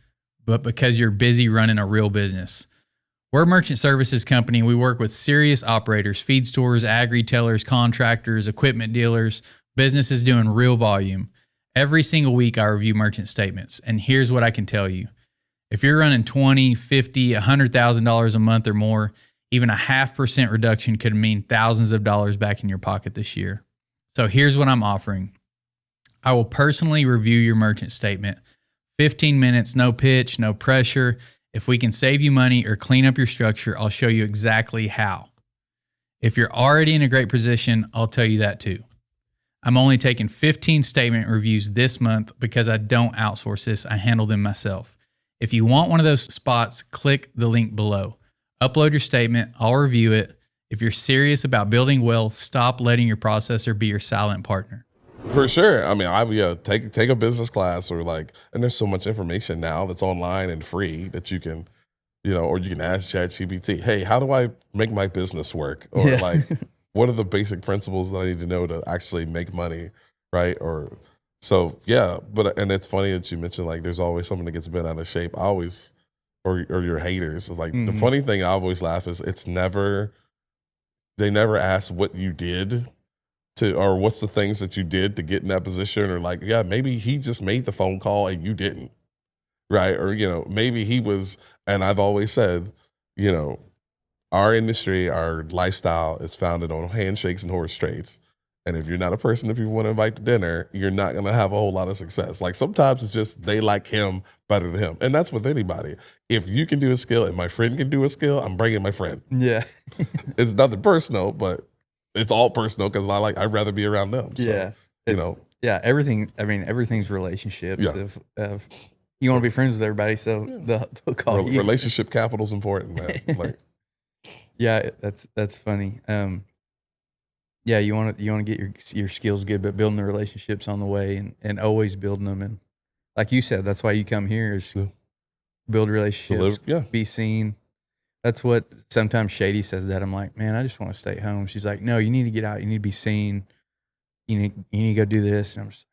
but because you're busy running a real business. We're a merchant services company. We work with serious operators, feed stores, ag retailers, contractors, equipment dealers, businesses doing real volume. Every single week I review merchant statements, and here's what I can tell you. If you're running $20,000, $50,000, $100,000 a month or more, even a 0.5% reduction could mean thousands of dollars back in your pocket this year. So here's what I'm offering. I will personally review your merchant statement. 15 minutes, no pitch, no pressure. If we can save you money or clean up your structure, I'll show you exactly how. If you're already in a great position, I'll tell you that too. I'm only taking 15 statement reviews this month because I don't outsource this. I handle them myself. If you want one of those spots, click the link below. Upload your statement. I'll review it. If you're serious about building wealth, stop letting your processor be your silent partner. For sure. I mean, take a business class, or and there's so much information now that's online and free that you can, or you can ask ChatGPT, hey, how do I make my business work? Or what are the basic principles that I need to know to actually make money, right? And it's funny that you mentioned there's always someone that gets bent out of shape. Or your haters. It's the funny thing I always laugh is they never ask what you did or what's the things that you did to get in that position, or maybe he just made the phone call and you didn't, right? Or, maybe he was, and I've always said, our industry, our lifestyle is founded on handshakes and horse trades. And if you're not a person that people want to invite to dinner, you're not going to have a whole lot of success. Sometimes it's just they like him better than him. And that's with anybody. If you can do a skill and my friend can do a skill, I'm bringing my friend. Yeah. It's nothing personal, but it's all personal because I'd rather be around them. So, Yeah, everything's relationships. Yeah. If you want to be friends with everybody, so they'll call you. Relationship capital is important, man. Yeah, that's funny. Yeah, you want to get your skills good, but building the relationships on the way and always building them. And like you said, that's why you come here, is build relationships, be seen. That's what sometimes Shady says that. I'm like, man, I just want to stay home. She's like, no, you need to get out. You need to be seen. You need to go do this. And I'm just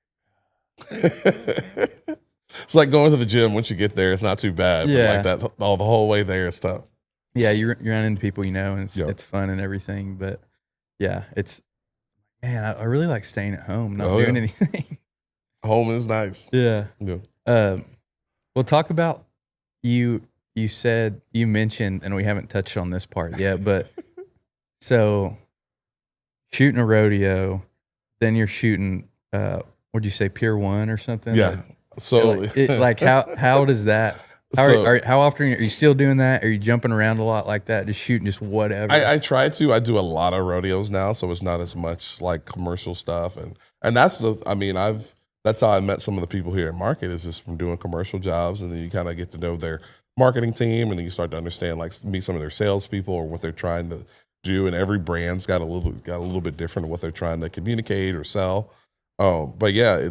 it's like going to the gym. Once you get there, it's not too bad. Yeah. But the whole way there is tough. Yeah, you run into people, and it's fun and everything. But yeah, I really like staying at home, not doing anything. Home is nice. Yeah. Yeah. We'll talk about you mentioned, and we haven't touched on this part yet, but so shooting a rodeo, then you're shooting, what'd you say, Pier 1 or something? Yeah. So how does that, how often are you still doing that? Are you jumping around a lot like that? Just shooting just whatever? I try to. I do a lot of rodeos now, so it's not as much commercial stuff, and that's that's how I met some of the people here at Market, is just from doing commercial jobs, and then you kind of get to know their marketing team, and then you start to understand meet some of their salespeople or what they're trying to do, and every brand's got a little bit different of what they're trying to communicate or sell. But yeah,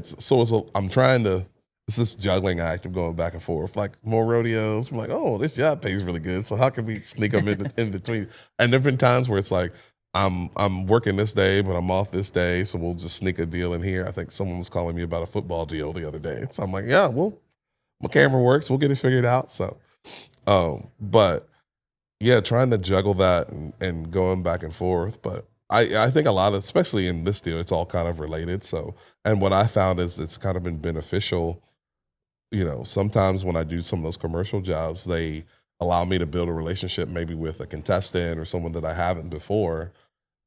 I'm trying to. It's this juggling act of going back and forth, like more rodeos. I'm like, oh, this job pays really good, so how can we sneak them in between? And there've been times where it's like, I'm working this day, but I'm off this day, so we'll just sneak a deal in here. I think someone was calling me about a football deal the other day, so I'm like, yeah, well, my camera works, we'll get it figured out. So, but yeah, trying to juggle that and going back and forth. But I think a lot of, especially in this deal, it's all kind of related. So, and what I found is it's kind of been beneficial. Sometimes when I do some of those commercial jobs, they allow me to build a relationship maybe with a contestant or someone that I haven't before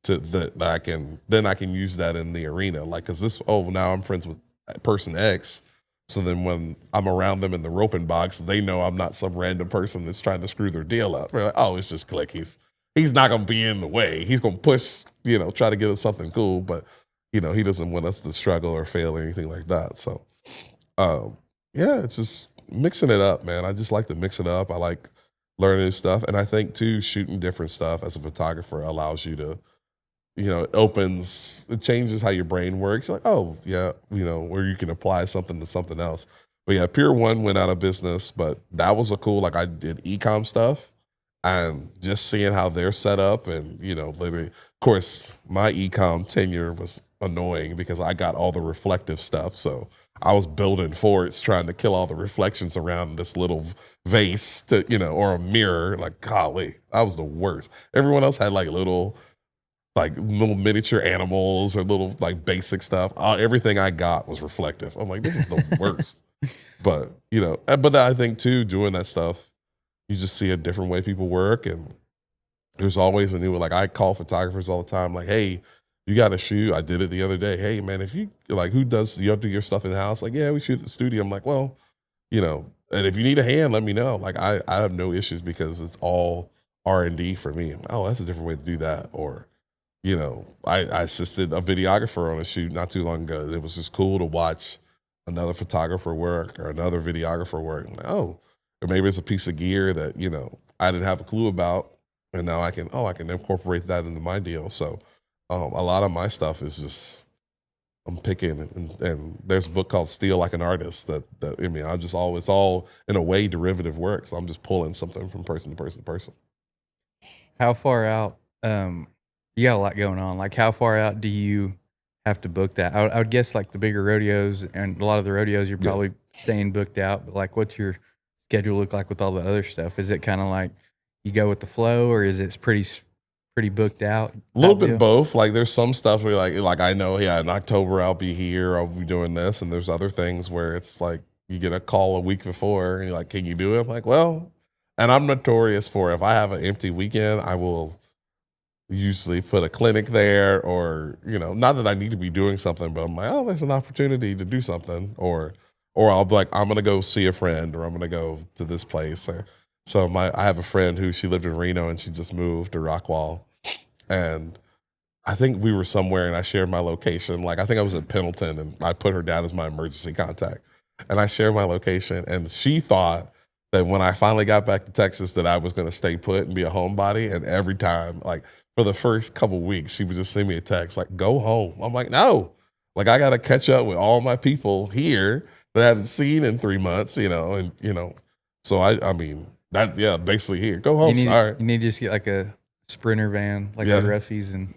that I can use that in the arena. Like, now I'm friends with person X. So then when I'm around them in the roping box, they know I'm not some random person that's trying to screw their deal up. They're like, oh, it's just Click. He's not going to be in the way. He's going to push, try to give us something cool, but he doesn't want us to struggle or fail or anything like that. So, yeah, it's just mixing it up, man. I just like to mix it up. I like learning new stuff. And I think, too, shooting different stuff as a photographer allows you to, it changes how your brain works. You're like, oh, yeah, where you can apply something to something else. But yeah, Pier 1 went out of business, but that was like I did e-com stuff and just seeing how they're set up. And, literally, of course, my e-com tenure was annoying because I got all the reflective stuff. So I was building forts trying to kill all the reflections around this little vase or a mirror. Like, golly, that was the worst. Everyone else had like little miniature animals or little like basic stuff. Everything I got was reflective. I'm like, this is the worst. But, but I think too, doing that stuff, you just see a different way people work. And there's always a new, like I call photographers all the time, like, hey, you got to shoot. I did it the other day. Hey man, if you like, you do your stuff in the house? Like, yeah, we shoot at the studio. I'm like, well, and if you need a hand, let me know. Like I have no issues because it's all R&D for me. Oh, that's a different way to do that. Or, I assisted a videographer on a shoot not too long ago. It was just cool to watch another photographer work or another videographer work. Like, oh, or maybe it's a piece of gear that, I didn't have a clue about. And now I can incorporate that into my deal. So a lot of my stuff is just, I'm picking and there's a book called Steal Like an Artist it's all in a way derivative work. So I'm just pulling something from person to person to person. How far out, you got a lot going on. Like, how far out do you have to book that? I would guess like the bigger rodeos and a lot of the rodeos, you're probably staying booked out. But like, what's your schedule look like with all the other stuff? Is it kind of like you go with the flow, or is it pretty booked out? A little bit both. Like, there's some stuff where like I know, yeah, in October I'll be here, I'll be doing this, and there's other things where it's like you get a call a week before, and you're like, can you do it? I'm like, well, and I'm notorious for if I have an empty weekend, I will usually put a clinic there, or not that I need to be doing something, but I'm like, oh, there's an opportunity to do something, or I'll be like, I'm gonna go see a friend, or I'm gonna go to this place. I have a friend she lived in Reno and she just moved to Rockwall, and I think we were somewhere and I shared my location. Like, I think I was in Pendleton and I put her down as my emergency contact, and I shared my location, and she thought that when I finally got back to Texas that I was gonna stay put and be a homebody, and every time, like, for the first couple of weeks, she would just send me a text like, go home. I'm like, no, like, I got to catch up with all my people here that I haven't seen in 3 months, so I mean, basically here, go home. All right. You need to just get like a Sprinter van, like a Ruffies, and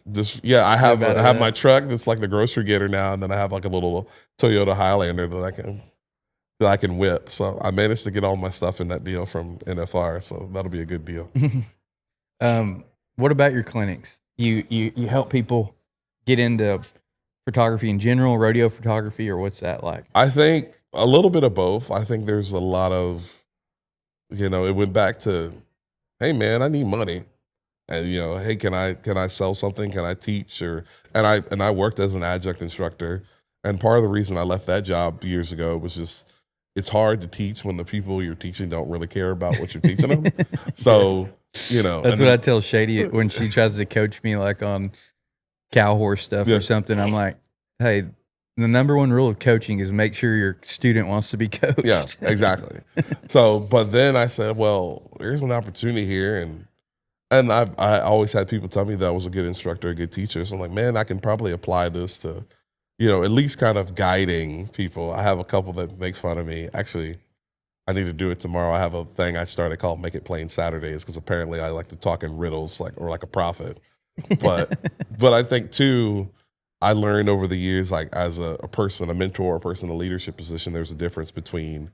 I have my truck that's like the grocery getter now, and then I have like a little Toyota Highlander that I can whip. So I managed to get all my stuff in that deal from NFR, so that'll be a good deal. What about your clinics? You help people get into photography in general, rodeo photography, or what's that like? I think a little bit of both. I think there's a lot of, it went back to, hey man, I need money. And hey, can I sell something? Can I teach? And I worked as an adjunct instructor. And part of the reason I left that job years ago was just, it's hard to teach when the people you're teaching don't really care about what you're teaching them. So, that's what I tell Shady when she tries to coach me like on cow horse stuff or something. I'm like, hey, the number one rule of coaching is make sure your student wants to be coached. Yeah, exactly. So, but then I said, well, there's an opportunity here. And I always had people tell me that I was a good instructor, a good teacher. So I'm like, man, I can probably apply this to at least kind of guiding people. I have a couple that make fun of me. Actually, I need to do it tomorrow. I have a thing I started called Make It Plain Saturdays because apparently I like to talk in riddles like a prophet. But I think too, I learned over the years, like as a person, a mentor, a person in a leadership position, there's a difference between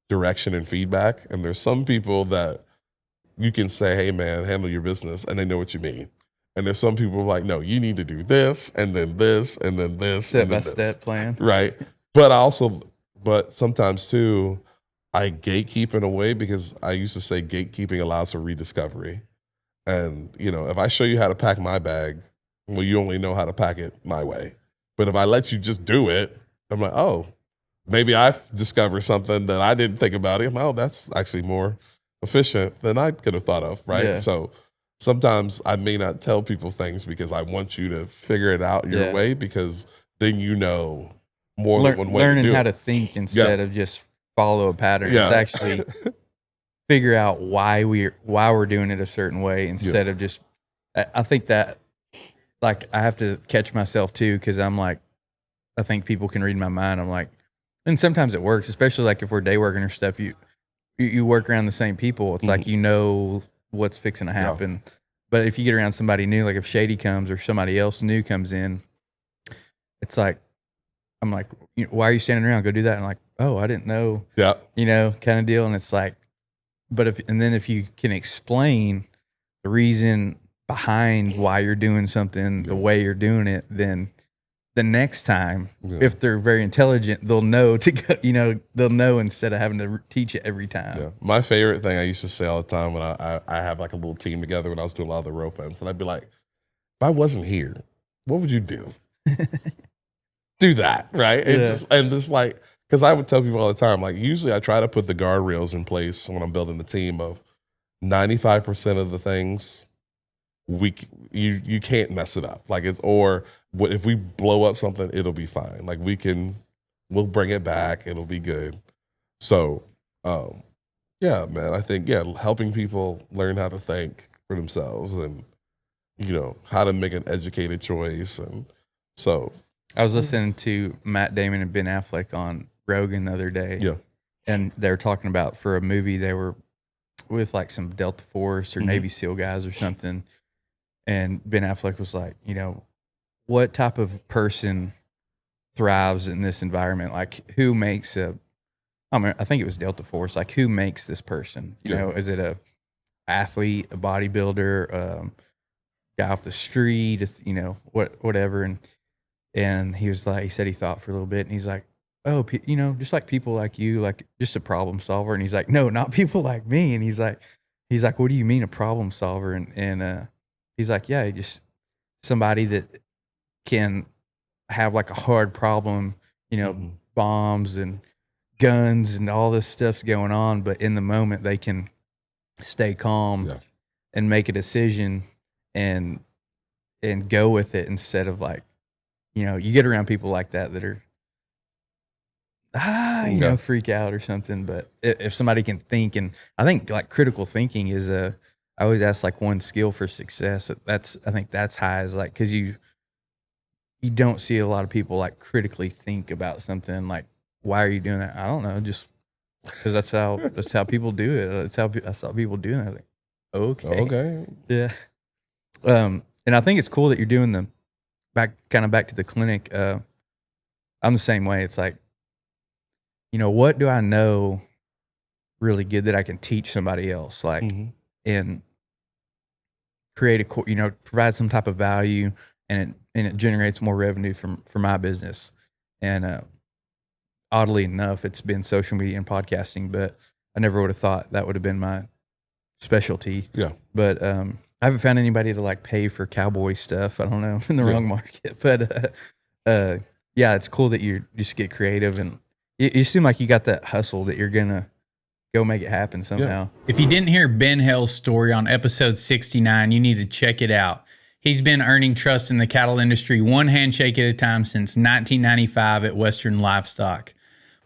direction and feedback. And there's some people that you can say, hey man, handle your business, and they know what you mean. And there's some people like, no, you need to do this, and then this, and then this. Step by step plan. Right. But sometimes too, I gatekeep in a way because I used to say gatekeeping allows for rediscovery. And, if I show you how to pack my bag, well, you only know how to pack it my way. But if I let you just do it, I'm like, oh, maybe I've discovered something that I didn't think about it. I'm like, oh, that's actually more efficient than I could have thought of, right? Yeah. So sometimes I may not tell people things because I want you to figure it out your way, because then more than one way learning to do how it. to think instead of just follow a pattern. Yeah. It's actually figure out why we're doing it a certain way instead of just. I think that, like, I have to catch myself too, because I'm like, I think people can read my mind. I'm like, and sometimes it works, especially like if we're day working or stuff. You work around the same people. It's like what's fixing to happen. Yeah. But if you get around somebody new, like if Shady comes or somebody else new comes in, it's like, I'm like, why are you standing around? Go do that. And I'm like, oh, I didn't know. Yeah. Kind of deal. And it's like, but if you can explain the reason behind why you're doing something the way you're doing it, then the next time, if they're very intelligent, they'll know to go, they'll know instead of having to teach it every time. Yeah. My favorite thing I used to say all the time when I have like a little team together when I was doing a lot of the rope ends, and I'd be like, if I wasn't here, what would you do? Do that, right? And just like, because I would tell people all the time, like usually I try to put the guardrails in place when I'm building a team of 95% of the things you can't mess it up. Like if we blow up something, it'll be fine. Like we'll bring it back. It'll be good. So, yeah, man, I think, helping people learn how to think for themselves and, how to make an educated choice. And so I was listening to Matt Damon and Ben Affleck on Rogan the other day. Yeah. And they were talking about, for a movie, they were with like some Delta Force or Navy SEAL guys or something. And Ben Affleck was like, what type of person thrives in this environment? Like, who makes I think it was Delta Force. Like, who makes this person? Is it a athlete, a bodybuilder, guy off the street, whatever. And he was like, he said he thought for a little bit, and he's like, oh, just like people like you, like just a problem solver. And he's like, no, not people like me. And he's like, what do you mean a problem solver? And he's like, yeah, just somebody that can have like a hard problem, bombs and guns and all this stuff's going on, but in the moment they can stay calm and make a decision and go with it instead of like, you get around people like that are freak out or something. But if somebody can think, and I think like critical thinking is I always ask like one skill for success. I think that's high, is like, because you don't see a lot of people like critically think about something. Like, why are you doing that? I don't know, just because that's how people do it. That's how people do it. I think, okay, yeah. And I think it's cool that you're doing back to the clinic. I'm the same way. It's like, what do I know really good that I can teach somebody else? Like, and create provide some type of value, and it generates more revenue for my business. And oddly enough, it's been social media and podcasting, but I never would have thought that would have been my specialty. Yeah. But I haven't found anybody to like pay for cowboy stuff. I don't know, in the wrong market. But it's cool that you just get creative, and you seem like you got that hustle that you're gonna go make it happen somehow. Yeah. If you didn't hear Ben Hell's story on episode 69, you need to check it out. He's been earning trust in the cattle industry one handshake at a time since 1995 at Western Livestock.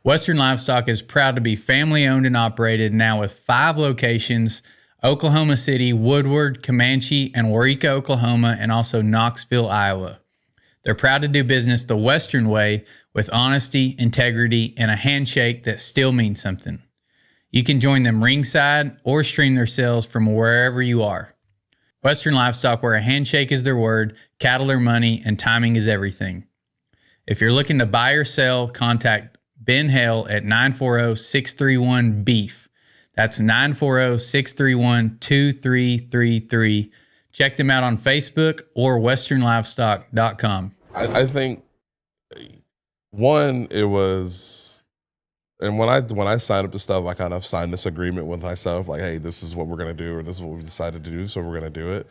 Western Livestock is proud to be family owned and operated, now with 5 locations: Oklahoma City, Woodward, Comanche, and Waurika, Oklahoma, and also Knoxville, Iowa. They're proud to do business the Western way with honesty, integrity, and a handshake that still means something. You can join them ringside or stream their sales from wherever you are. Western Livestock, where a handshake is their word, cattle are money, and timing is everything. If you're looking to buy or sell, contact Ben Hale at 940-631-BEEF. That's 940-631-2333. Check them out on Facebook or westernlivestock.com. I think one, it was, and when I signed up to stuff, I kind of signed this agreement with myself, like, hey, this is what we're gonna do, or this is what we decided to do, so we're gonna do it.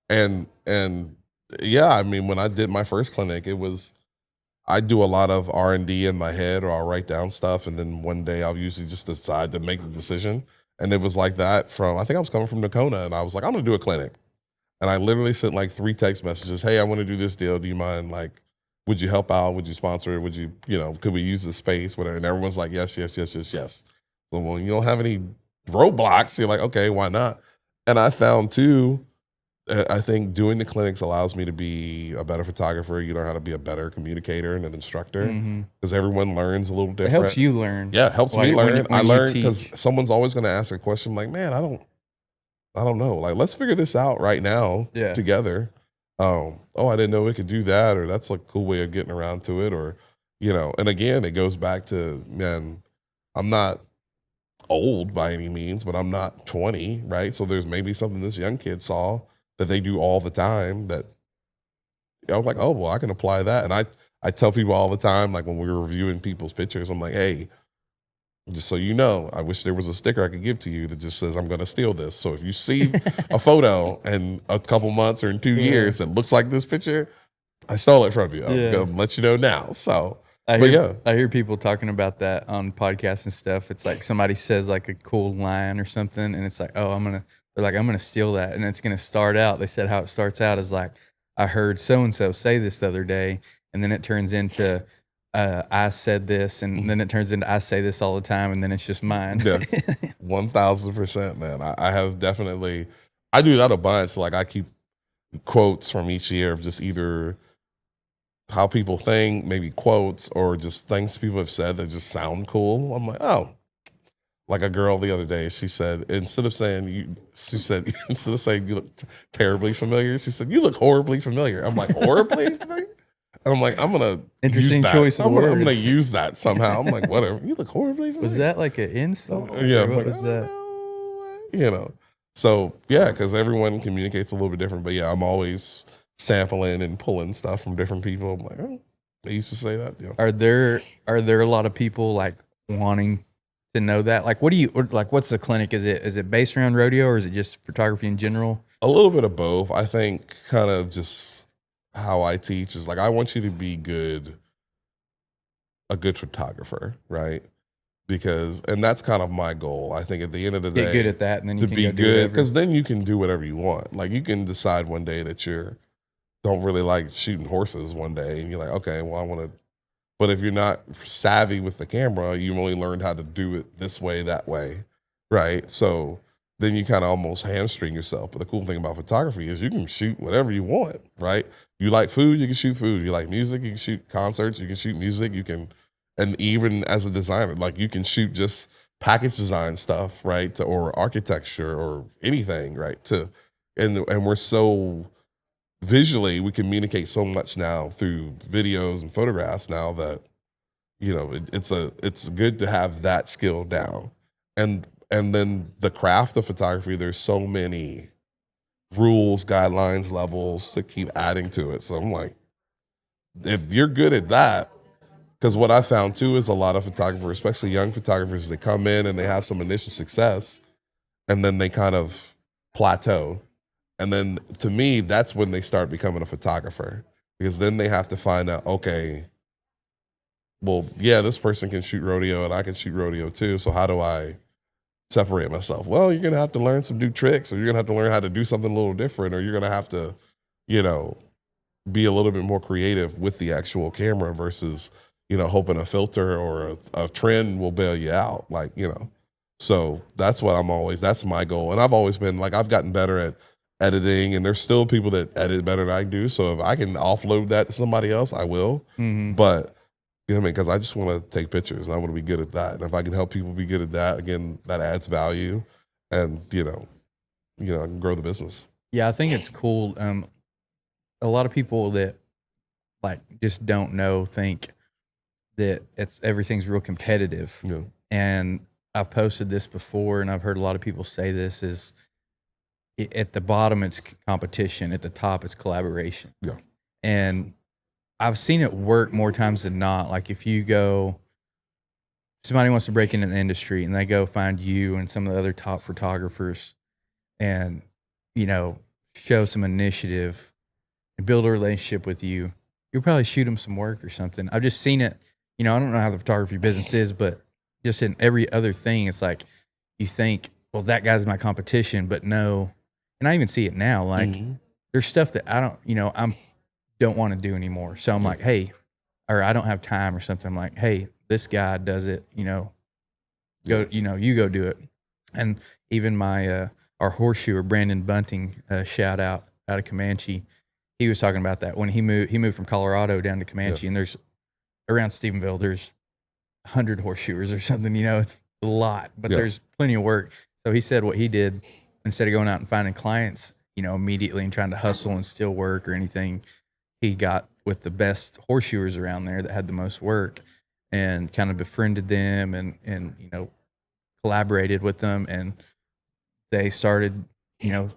And yeah, I mean, when I did my first clinic, it was, I do a lot of R&D in my head, or I'll write down stuff, and then one day I'll usually just decide to make the decision. And it was like that from, I think I was coming from Nakona, and I was like, I'm gonna do a clinic. And I literally sent like 3 text messages. Hey, I want to do this deal. Do you mind? Like, would you help out? Would you sponsor it? Would you, could we use the space? Whatever. And everyone's like, yes, yes, yes, yes, yes. So when you don't have any roadblocks, you're like, okay, why not? And I found too, I think doing the clinics allows me to be a better photographer. You learn how to be a better communicator and an instructor, because everyone learns a little different. It helps you learn. Yeah, it helps me learn. When I you learn teach. because someone's always going to ask a question like, man, I don't know. Like, let's figure this out right now together. Oh, I didn't know we could do that, or that's a cool way of getting around to it, or, and again, it goes back to, man, I'm not old by any means, but I'm not 20, right? So there's maybe something this young kid saw that they do all the time that I was like, oh, well, I can apply that. And I tell people all the time, like when we were reviewing people's pictures, I'm like, hey, just so you know, I wish there was a sticker I could give to you that just says, I'm going to steal this. So if you see a photo in a couple months or in 2 years that looks like this picture, I stole it from you. I'm going to let you know now. So, I hear people talking about that on podcasts and stuff. It's like somebody says like a cool line or something, and it's like, oh, I'm going to steal that. And it's going to start out. They said how it starts out is like, I heard so-and-so say this the other day. And then it turns into, I said this, and then it turns into I say this all the time, and then it's just mine. Yeah, 1,000%, man. I have definitely, I do that a bunch. Like I keep quotes from each year of just either how people think, maybe quotes, or just things people have said that just sound cool. I'm like, oh, like a girl the other day, she said, instead of saying you look terribly familiar, she said, you look horribly familiar. I'm like, horribly familiar? And I'm like, I'm going to interesting choice of words. I'm going to use that somehow. I'm like, whatever. You look horribly familiar. Was that like an insult? Yeah. What was that? So yeah, because everyone communicates a little bit different. But yeah, I'm always sampling and pulling stuff from different people. I'm like, oh, they used to say that. Yeah. Are there a lot of people like wanting to know that? Like, what's the clinic? Is it based around rodeo, or is it just photography in general? A little bit of both. I think kind of just how I teach is like, I want you to be a good photographer, right? And that's kind of my goal. I think at the end of the day, get good at that, and then you can be go good, because then you can do whatever you want. Like you can decide one day that don't really like shooting horses one day, and you're like, okay, well, I want to. But if you're not savvy with the camera, you only learned how to do it this way, that way, right? So then you kind of almost hamstring yourself. But the cool thing about photography is you can shoot whatever you want, right? You like food, you can shoot food. You like music, you can shoot concerts, you can shoot music, and even as a designer, like you can shoot just package design stuff, right? Or architecture or anything, right? And we're so visually, we communicate so much now through videos and photographs now that, it's good to have that skill down. And then the craft of photography, there's so many rules, guidelines, levels to keep adding to it. So I'm like, if you're good at that, because what I found too is a lot of photographers, especially young photographers, they come in and they have some initial success and then they kind of plateau. And then to me, that's when they start becoming a photographer, because then they have to find out, okay, well, yeah, this person can shoot rodeo and I can shoot rodeo too. So how do I separate myself? Well, you're going to have to learn some new tricks, or you're going to have to learn how to do something a little different, or you're going to have to, be a little bit more creative with the actual camera versus, hoping a filter or a trend will bail you out. Like, so that's what that's my goal. And I've always been like, I've gotten better editing, and there's still people that edit better than I do. So if I can offload that to somebody else, I will. But you know what I mean? Because I just want to take pictures and I want to be good at that. And if I can help people be good at that, again, that adds value, and I can grow the business. Yeah, I think it's cool. A lot of people that like just don't know think that everything's real competitive. Yeah. And I've posted this before, and I've heard a lot of people say this is at the bottom it's competition, at the top it's collaboration. Yeah. And I've seen it work more times than not. Like if you go, somebody wants to break into the industry and they go find you and some of the other top photographers and, show some initiative and build a relationship with you, you'll probably shoot them some work or something. I've just seen it, I don't know how the photography business is, but just in every other thing, it's like you think, well, that guy's my competition, but no. And I even see it now. Like there's stuff that I don't want to do anymore. So I'm like, hey, or I don't have time or something. I'm like, hey, this guy does it, go, you go do it. And even my, our horseshoer, Brandon Bunting, shout out of Comanche. He was talking about that when he moved from Colorado down to Comanche, and there's around Stephenville, there's 100 horseshoers or something, it's a lot, but there's plenty of work. So he said what he did, instead of going out and finding clients, immediately and trying to hustle and steal work or anything, he got with the best horseshoers around there that had the most work and kind of befriended them and collaborated with them. And they started,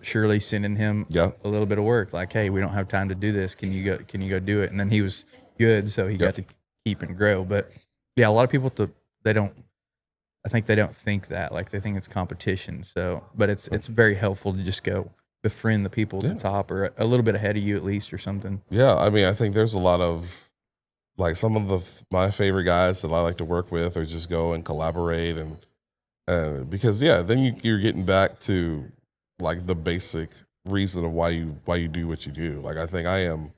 surely sending him a little bit of work. Like, hey, we don't have time to do this. Can you go do it? And then he was good. So he got to keep and grow. But yeah, a lot of people, I think they don't think that. Like they think it's competition. So, but it's very helpful to just go befriend the people at the top or a little bit ahead of you at least or something. Yeah. I mean, I think there's a lot of, like some of my favorite guys that I like to work with or just go and collaborate because then you're getting back to like the basic reason of why you do what you do. Like I think I am,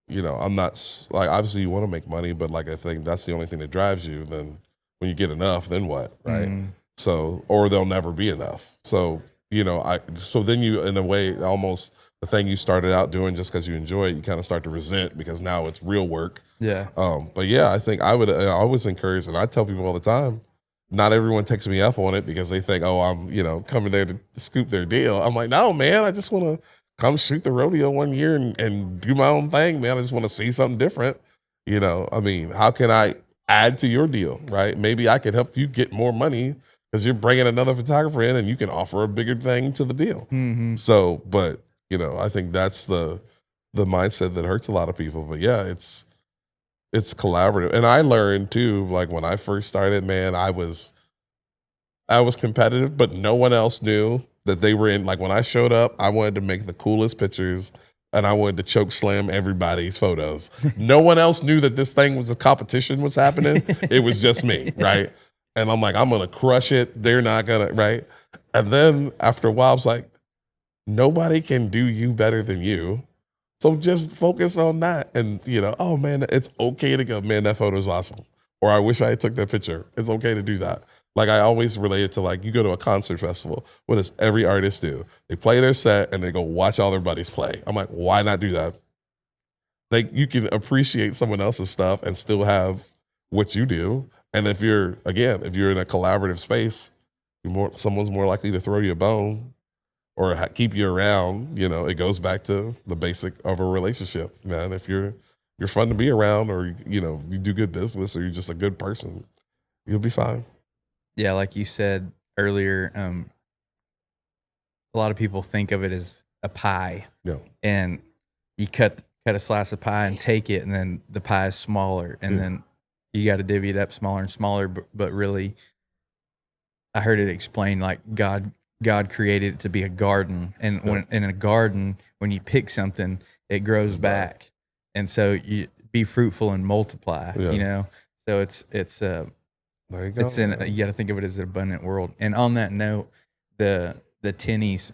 I'm not like, obviously you want to make money, but like I think that's the only thing that drives you. Then when you get enough, then what, right? So, or there'll never be enough. So so then you, in a way, almost the thing you started out doing just because you enjoy it, you kind of start to resent because now it's real work. Yeah. But yeah, I think I always encourage, and I tell people all the time, not everyone takes me up on it because they think, oh, I'm, coming there to scoop their deal. I'm like, no, man, I just want to come shoot the rodeo one year and do my own thing, man. I just want to see something different. I mean, how can I add to your deal, right? Maybe I can help you get more money because you're bringing another photographer in and you can offer a bigger thing to the deal. So, but, I think that's the mindset that hurts a lot of people. But yeah, it's collaborative. And I learned too, like when I first started, man, I was competitive, but no one else knew that they were in. Like when I showed up, I wanted to make the coolest pictures and I wanted to choke slam everybody's photos. No one else knew that this thing was a competition was happening. It was just me, right? And I'm like, I'm going to crush it. They're not going to, right? And then after a while, I was like, nobody can do you better than you. So just focus on that. And, oh man, it's okay to go, man, that photo's awesome. Or I wish I had took that picture. It's okay to do that. Like I always relate it to like, you go to a concert festival. What does every artist do? They play their set and they go watch all their buddies play. I'm like, why not do that? Like you can appreciate someone else's stuff and still have what you do. And if you're in a collaborative space, someone's more likely to throw you a bone or keep you around. It goes back to the basic of a relationship, man. If you're fun to be around, or you do good business, or you're just a good person, you'll be fine. Yeah, like you said earlier, a lot of people think of it as a pie. Yeah. And you cut a slice of pie and take it, and then the pie is smaller, and then you got to divvy it up smaller and smaller. But really, I heard it explained like God created it to be a garden, and when in a garden, when you pick something, it grows back, and so you be fruitful and multiply. So it's there you go. You got to think of it as an abundant world. And on that note, the tennies,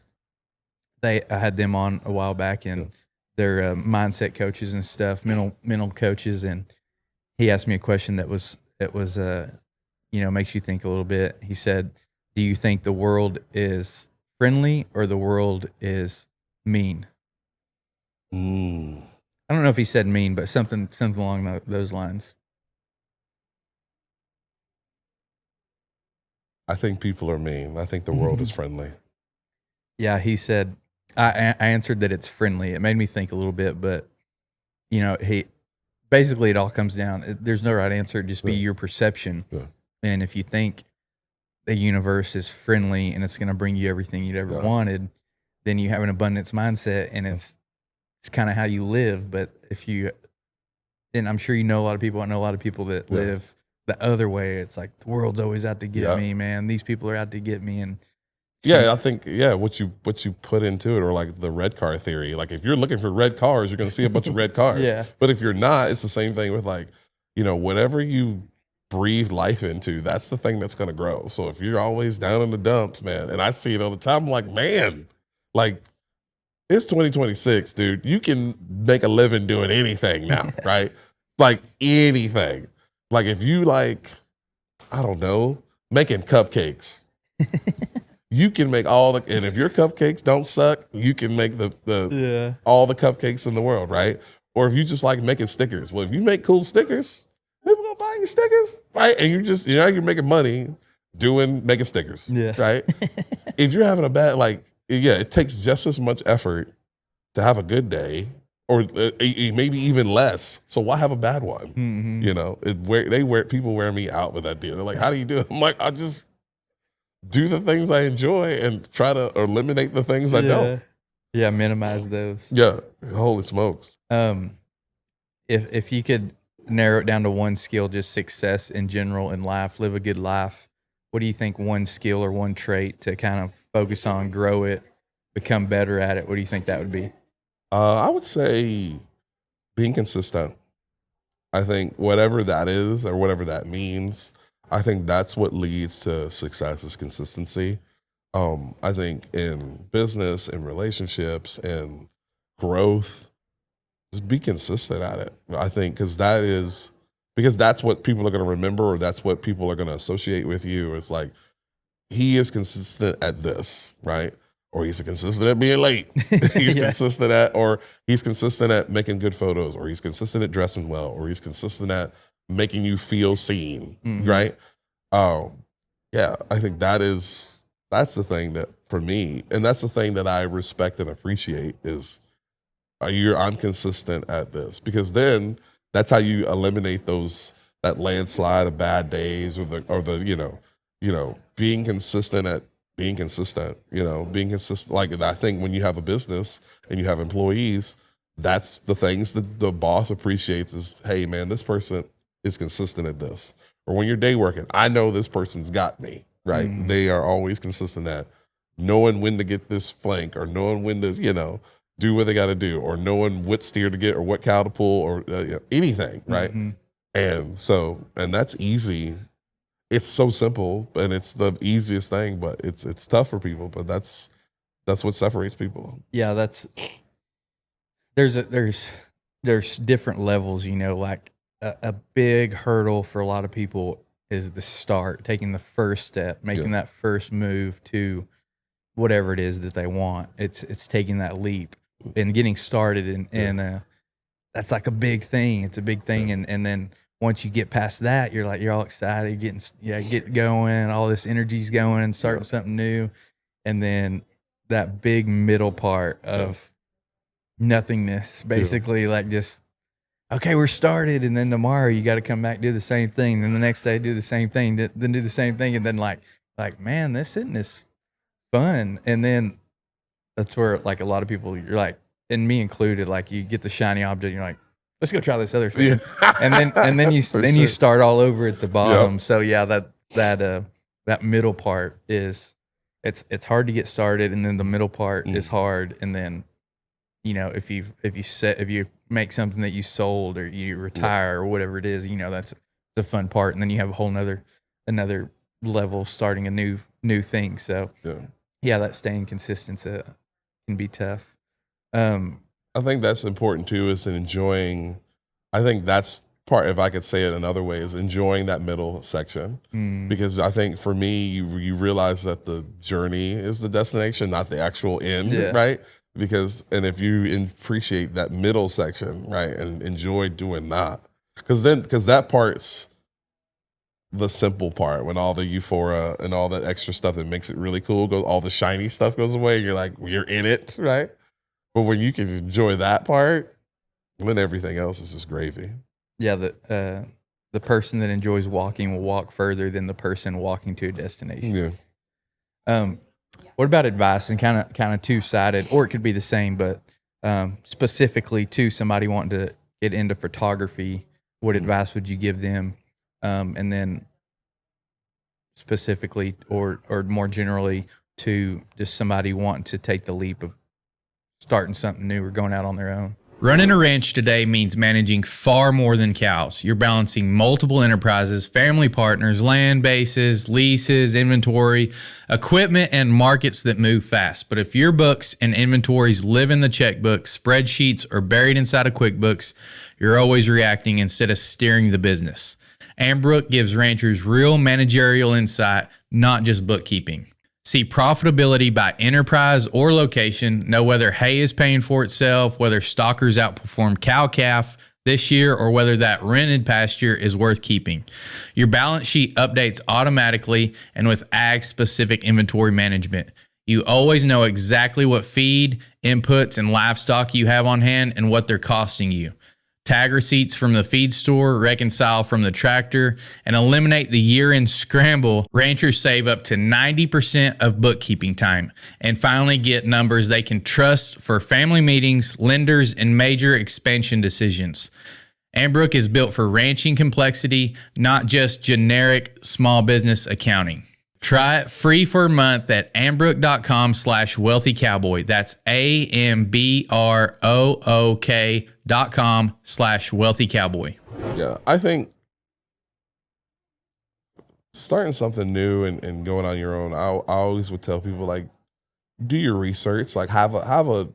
I had them on a while back, and they're mindset coaches and stuff, mental coaches, and he asked me a question that was makes you think a little bit. He said, do you think the world is friendly or the world is Mean. Mm, I don't know if he said mean, but something along those lines. I think people are mean. I think the world is friendly. Yeah, he said. I answered that it's friendly. It made me think a little bit, but he basically it all comes down. There's no right answer. It'd just be your perception. Yeah. And if you think the universe is friendly and it's going to bring you everything you'd ever wanted, then you have an abundance mindset, and it's kind of how you live. But and I'm sure you know a lot of people. I know a lot of people that live the other way. It's like the world's always out to get me, man. These people are out to get me, and I think what you put into it, or like the red car theory. Like if you're looking for red cars, you're going to see a bunch of red cars. Yeah. But if you're not, it's the same thing with like, whatever you breathe life into, that's the thing that's going to grow. So if you're always down in the dumps, man, and I see it all the time, I'm like, man, like it's 2026, dude. You can make a living doing anything now, right? Like anything. Like if you like, I don't know, making cupcakes. You can make and if your cupcakes don't suck, you can make all the cupcakes in the world, right? Or if you just like making stickers. Well, if you make cool stickers, people gonna buy your stickers, right? And you're making money making stickers, right? If you're having a bad, it takes just as much effort to have a good day, or maybe even less. So why have a bad one? Mm-hmm. People wear me out with that deal. They're like, "How do you do it?" I'm like, I just do the things I enjoy and try to eliminate the things I don't. Yeah, minimize those. Yeah, holy smokes. If you could narrow it down to one skill, just success in general in life, live a good life, what do you think one skill or one trait to kind of focus on, grow it, become better at it? What do you think that would be? I would say being consistent. I think whatever that is or whatever that means, I think that's what leads to success is consistency. I think in business, in relationships, in growth, just be consistent at it. I think because that's what people are going to remember, or that's what people are going to associate with you. It's like, he is consistent at this, right? Or he's consistent at being late. He's consistent he's consistent at making good photos, or he's consistent at dressing well, or he's consistent at making you feel seen, right? I think that's the thing that for me, and that's the thing that I respect and appreciate is I'm consistent at this, because then that's how you eliminate that landslide of bad days, or the being consistent at being consistent, being consistent. Like, and I think when you have a business and you have employees, that's the things that the boss appreciates is, hey man, this person is consistent at this. Or when you're day working, I know this person's got me, right? Mm-hmm. They are always consistent at knowing when to get this flank, or knowing when to, do what they got to do, or knowing what steer to get, or what cow to pull, or anything, right? Mm-hmm. And that's easy. It's so simple, and it's the easiest thing, but it's tough for people. But that's what separates people. Yeah, there's different levels. Like a big hurdle for a lot of people is the start, taking the first step, making that first move to whatever it is that they want. It's taking that leap and getting started, and that's like a big thing. It's a big thing, and then once you get past that, you're all excited, get going, all this energy's going, and starting something new, and then that big middle part of nothingness, basically, like just, okay, we're started, and then tomorrow you got to come back, do the same thing, then the next day do the same thing, then do the same thing, and then like man, this isn't as fun, and then that's where like a lot of people, you're like, and me included, like you get the shiny object, you're like, let's go try this other thing, and then you start all over at the bottom. Yep. So that middle part is it's hard to get started, and then the middle part is hard, and then if you make something that you sold, or you retire, or whatever it is, that's the fun part, and then you have a whole another level starting a new thing. So that staying consistent can be tough. I think that's important too, is enjoying. I think that's part, if I could say it another way, is enjoying that middle section. Because I think for me, you realize that the journey is the destination, not the actual end, right? and if you appreciate that middle section, right, and enjoy doing that, because that part's the simple part, when all the euphoria and all that extra stuff that makes it really cool goes, all the shiny stuff goes away. You're like, you're in it, right? But when you can enjoy that part, then everything else is just gravy. Yeah, the person that enjoys walking will walk further than the person walking to a destination. Yeah. What about advice, and kind of two-sided, or it could be the same, but specifically to somebody wanting to get into photography, what advice would you give them? And then specifically or more generally to just somebody wanting to take the leap of starting something new or going out on their own? Running a ranch today means managing far more than cows. You're balancing multiple enterprises, family partners, land bases, leases, inventory, equipment, and markets that move fast. But if your books and inventories live in the checkbook, spreadsheets, or buried inside of QuickBooks, you're always reacting instead of steering the business. Ambrook gives ranchers real managerial insight, not just bookkeeping. See profitability by enterprise or location, know whether hay is paying for itself, whether stockers outperform cow-calf this year, or whether that rented pasture is worth keeping. Your balance sheet updates automatically and with ag-specific inventory management. You always know exactly what feed, inputs, and livestock you have on hand and what they're costing you. Tag receipts from the feed store, reconcile from the tractor, and eliminate the year-end scramble. Ranchers save up to 90% of bookkeeping time and finally get numbers they can trust for family meetings, lenders, and major expansion decisions. Ambrook is built for ranching complexity, not just generic small business accounting. Try it free for a month at ambrook.com/wealthy cowboy. That's AMBROOK.com/wealthy cowboy. Yeah, I think starting something new and going on your own, I always would tell people, like, do your research, like have a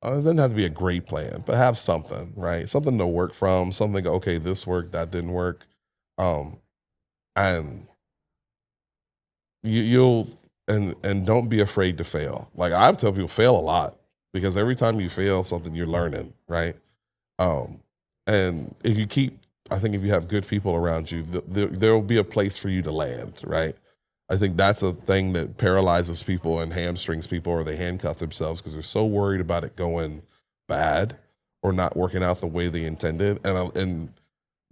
it doesn't have to be a great plan, but have something, right? Something to work from, something, okay, this worked, that didn't work. And you'll don't be afraid to fail. Like, I tell people, fail a lot, because every time you fail something, you're learning, right? And if you have good people around you, there will be a place for you to land, right? I think that's a thing that paralyzes people and hamstrings people, or they handcuff themselves because they're so worried about it going bad or not working out the way they intended. And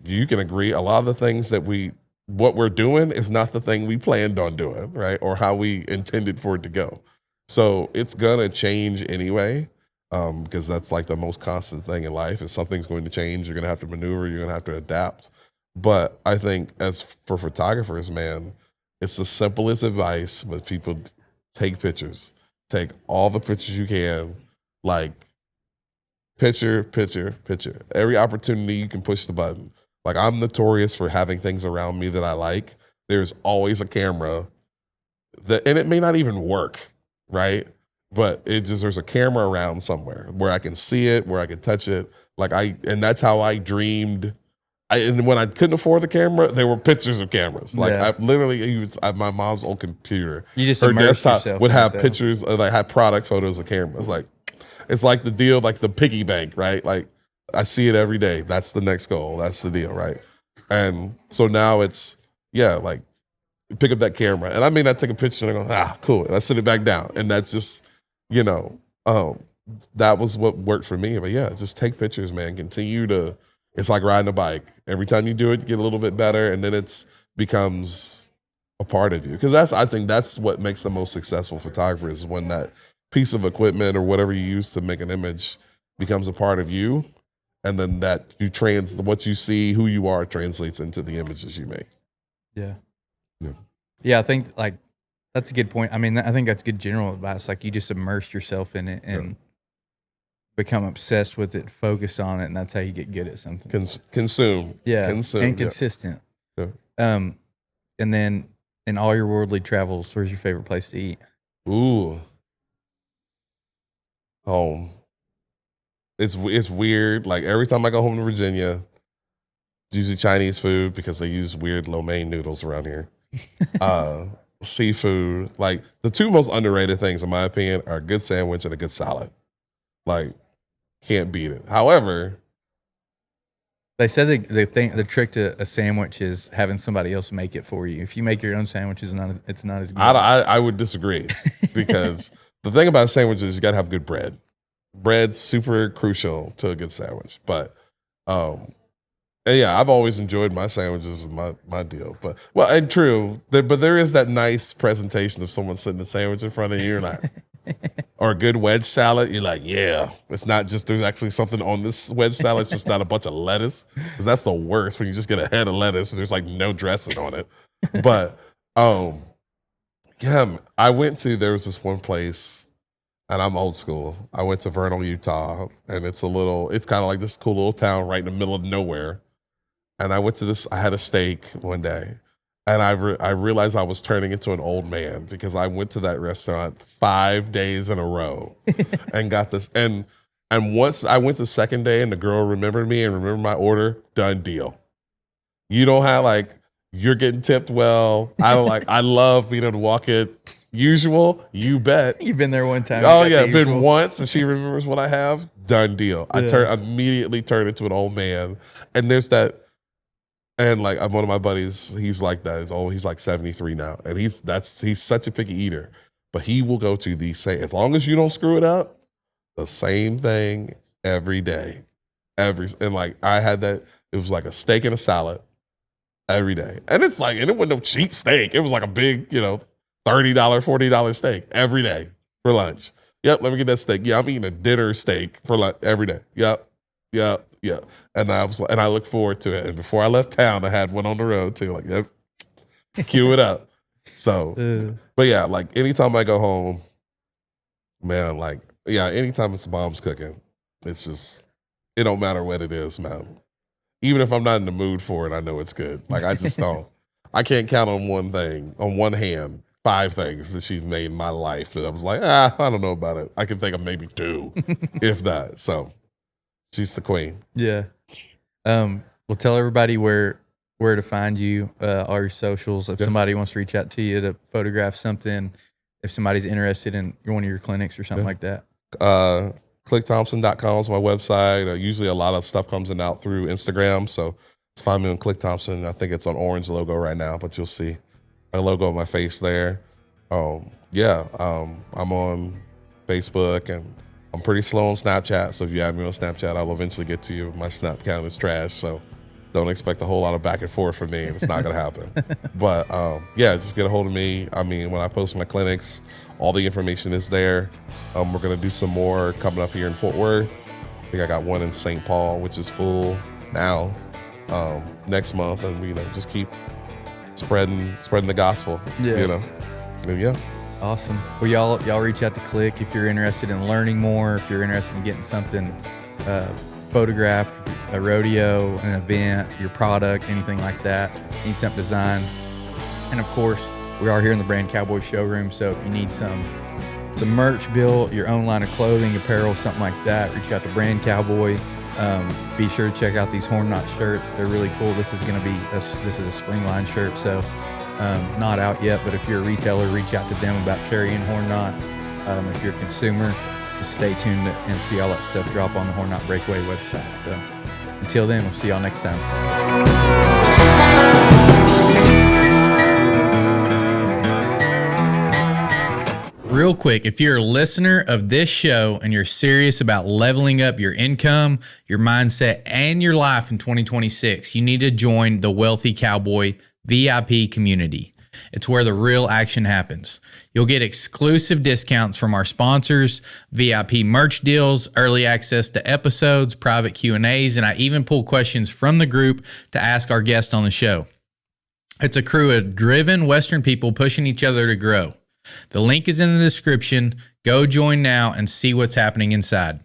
you can agree, a lot of the things that what we're doing is not the thing we planned on doing, right? Or how we intended for it to go. So it's gonna change anyway, because that's like the most constant thing in life. If something's going to change, you're gonna have to maneuver, you're gonna have to adapt. But I think as for photographers, man, it's the simplest advice, but people take pictures. Take all the pictures you can, like picture. Every opportunity you can push the button. Like, I'm notorious for having things around me that I like. There's always a camera and it may not even work, right? But there's a camera around somewhere where I can see it, where I can touch it. And that's how I dreamed. And when I couldn't afford the camera, there were pictures of cameras. Like, Yeah. I literally used my mom's old computer. You just her immersed desktop yourself would in have it, though. pictures of, like, had product photos of cameras. Like, it's like the deal, like the piggy bank, right? Like, I see it every day. That's the next goal. That's the deal, right? And so now it's, like, pick up that camera. And I may not take a picture and I go, cool. And I sit it back down. And that's just, that was what worked for me. But just take pictures, man. It's like riding a bike. Every time you do it, you get a little bit better. And then it becomes a part of you. Because I think that's what makes the most successful photographers, is when that piece of equipment or whatever you use to make an image becomes a part of you. And then that what you see, who you are, translates into the images you make. Yeah. Yeah. Yeah, I think, like, that's a good point. I mean, I think that's good general advice. Like, you just immerse yourself in it and become obsessed with it, focus on it, and that's how you get good at something. Consume. Yeah, Consume, and consistent. Yeah. And then in all your worldly travels, where's your favorite place to eat? Ooh. Home. It's weird. Like, every time I go home to Virginia, it's usually Chinese food because they use weird lo mein noodles around here. seafood. Like the two most underrated things, in my opinion, are a good sandwich and a good salad. Like, can't beat it. However, They said the trick to a sandwich is having somebody else make it for you. If you make your own sandwich, it's not as good. I would disagree because the thing about a sandwich is you got to have good bread. Bread's super crucial to a good sandwich. But, and yeah, I've always enjoyed my sandwiches, my deal. But, well, and true, but there is that nice presentation of someone sitting a sandwich in front of you. You're like, or a good wedge salad. You're like, yeah, it's not just there's actually something on this wedge salad. It's just not a bunch of lettuce, because that's the worst when you just get a head of lettuce and there's like no dressing on it. But yeah, there was this one place, and I'm old school. I went to Vernal, Utah, and it's kind of like this cool little town right in the middle of nowhere. And I had a steak one day. And I realized I was turning into an old man because I went to that restaurant 5 days in a row and got this. And once I went the second day and the girl remembered me and remembered my order, done deal. You don't have like, you're getting tipped well. I love being able to walk in. Usual, you bet. You've been there one time. Oh yeah, been once, and she remembers what I have. Done deal. Yeah. I immediately turned into an old man. And there's that. And like one of my buddies, he's like that. He's like 73 now, and he's such a picky eater. But he will go to the same, as long as you don't screw it up, the same thing every day, and like I had that. It was like a steak and a salad every day, and it wasn't no cheap steak. It was like a big, $30, $40 steak every day for lunch. Yep, let me get that steak. Yeah, I'm eating a dinner steak for lunch every day. Yep. And I look forward to it. And before I left town, I had one on the road too. Like, yep, cue it up. So, but yeah, like anytime I go home, man, like, yeah, anytime it's mom's cooking, it's just, it don't matter what it is, man. Even if I'm not in the mood for it, I know it's good. Like, I just don't, I can't count on one hand, 5 things that she's made in my life that I was like, I don't know about it. I can think of maybe 2, if that. So, she's the queen. Yeah. Well, tell everybody where to find you, all your socials. If somebody wants to reach out to you to photograph something, if somebody's interested in one of your clinics or something like that. ClickThompson.com is my website. Usually a lot of stuff comes out through Instagram. So just find me on Click Thompson. I think it's on orange logo right now, but you'll see a logo of my face there. I'm on Facebook, and I'm pretty slow on Snapchat, so if you add me on Snapchat, I'll eventually get to you. My Snap count is trash, so don't expect a whole lot of back and forth from me, and it's not going to happen. But, just get a hold of me. I mean, when I post my clinics, all the information is there. We're going to do some more coming up here in Fort Worth. I think I got one in St. Paul, which is full now, next month, and, just keep spreading the gospel, And, yeah. Awesome. Well, y'all reach out to Click if you're interested in learning more, if you're interested in getting something photographed, a rodeo, an event, your product, anything like that, need something designed. And of course, we are here in the Brand Cowboy showroom, so if you need some merch built, your own line of clothing, apparel, something like that, reach out to Brand Cowboy. Be sure to check out these horn knot shirts. They're really cool. This is a spring line shirt, so not out yet, but if you're a retailer, reach out to them about carrying horn knot. If you're a consumer, just stay tuned and see all that stuff drop on the Horn Knot Breakaway website. So until then, we'll see y'all next time. Real quick, if you're a listener of this show and you're serious about leveling up your income, your mindset, and your life in 2026, you need to join the Wealthy Cowboy VIP community. It's where the real action happens. You'll get exclusive discounts from our sponsors, VIP merch deals, early access to episodes, private Q&As, and I even pull questions from the group to ask our guests on the show. It's a crew of driven Western people pushing each other to grow. The link is in the description. Go join now and see what's happening inside.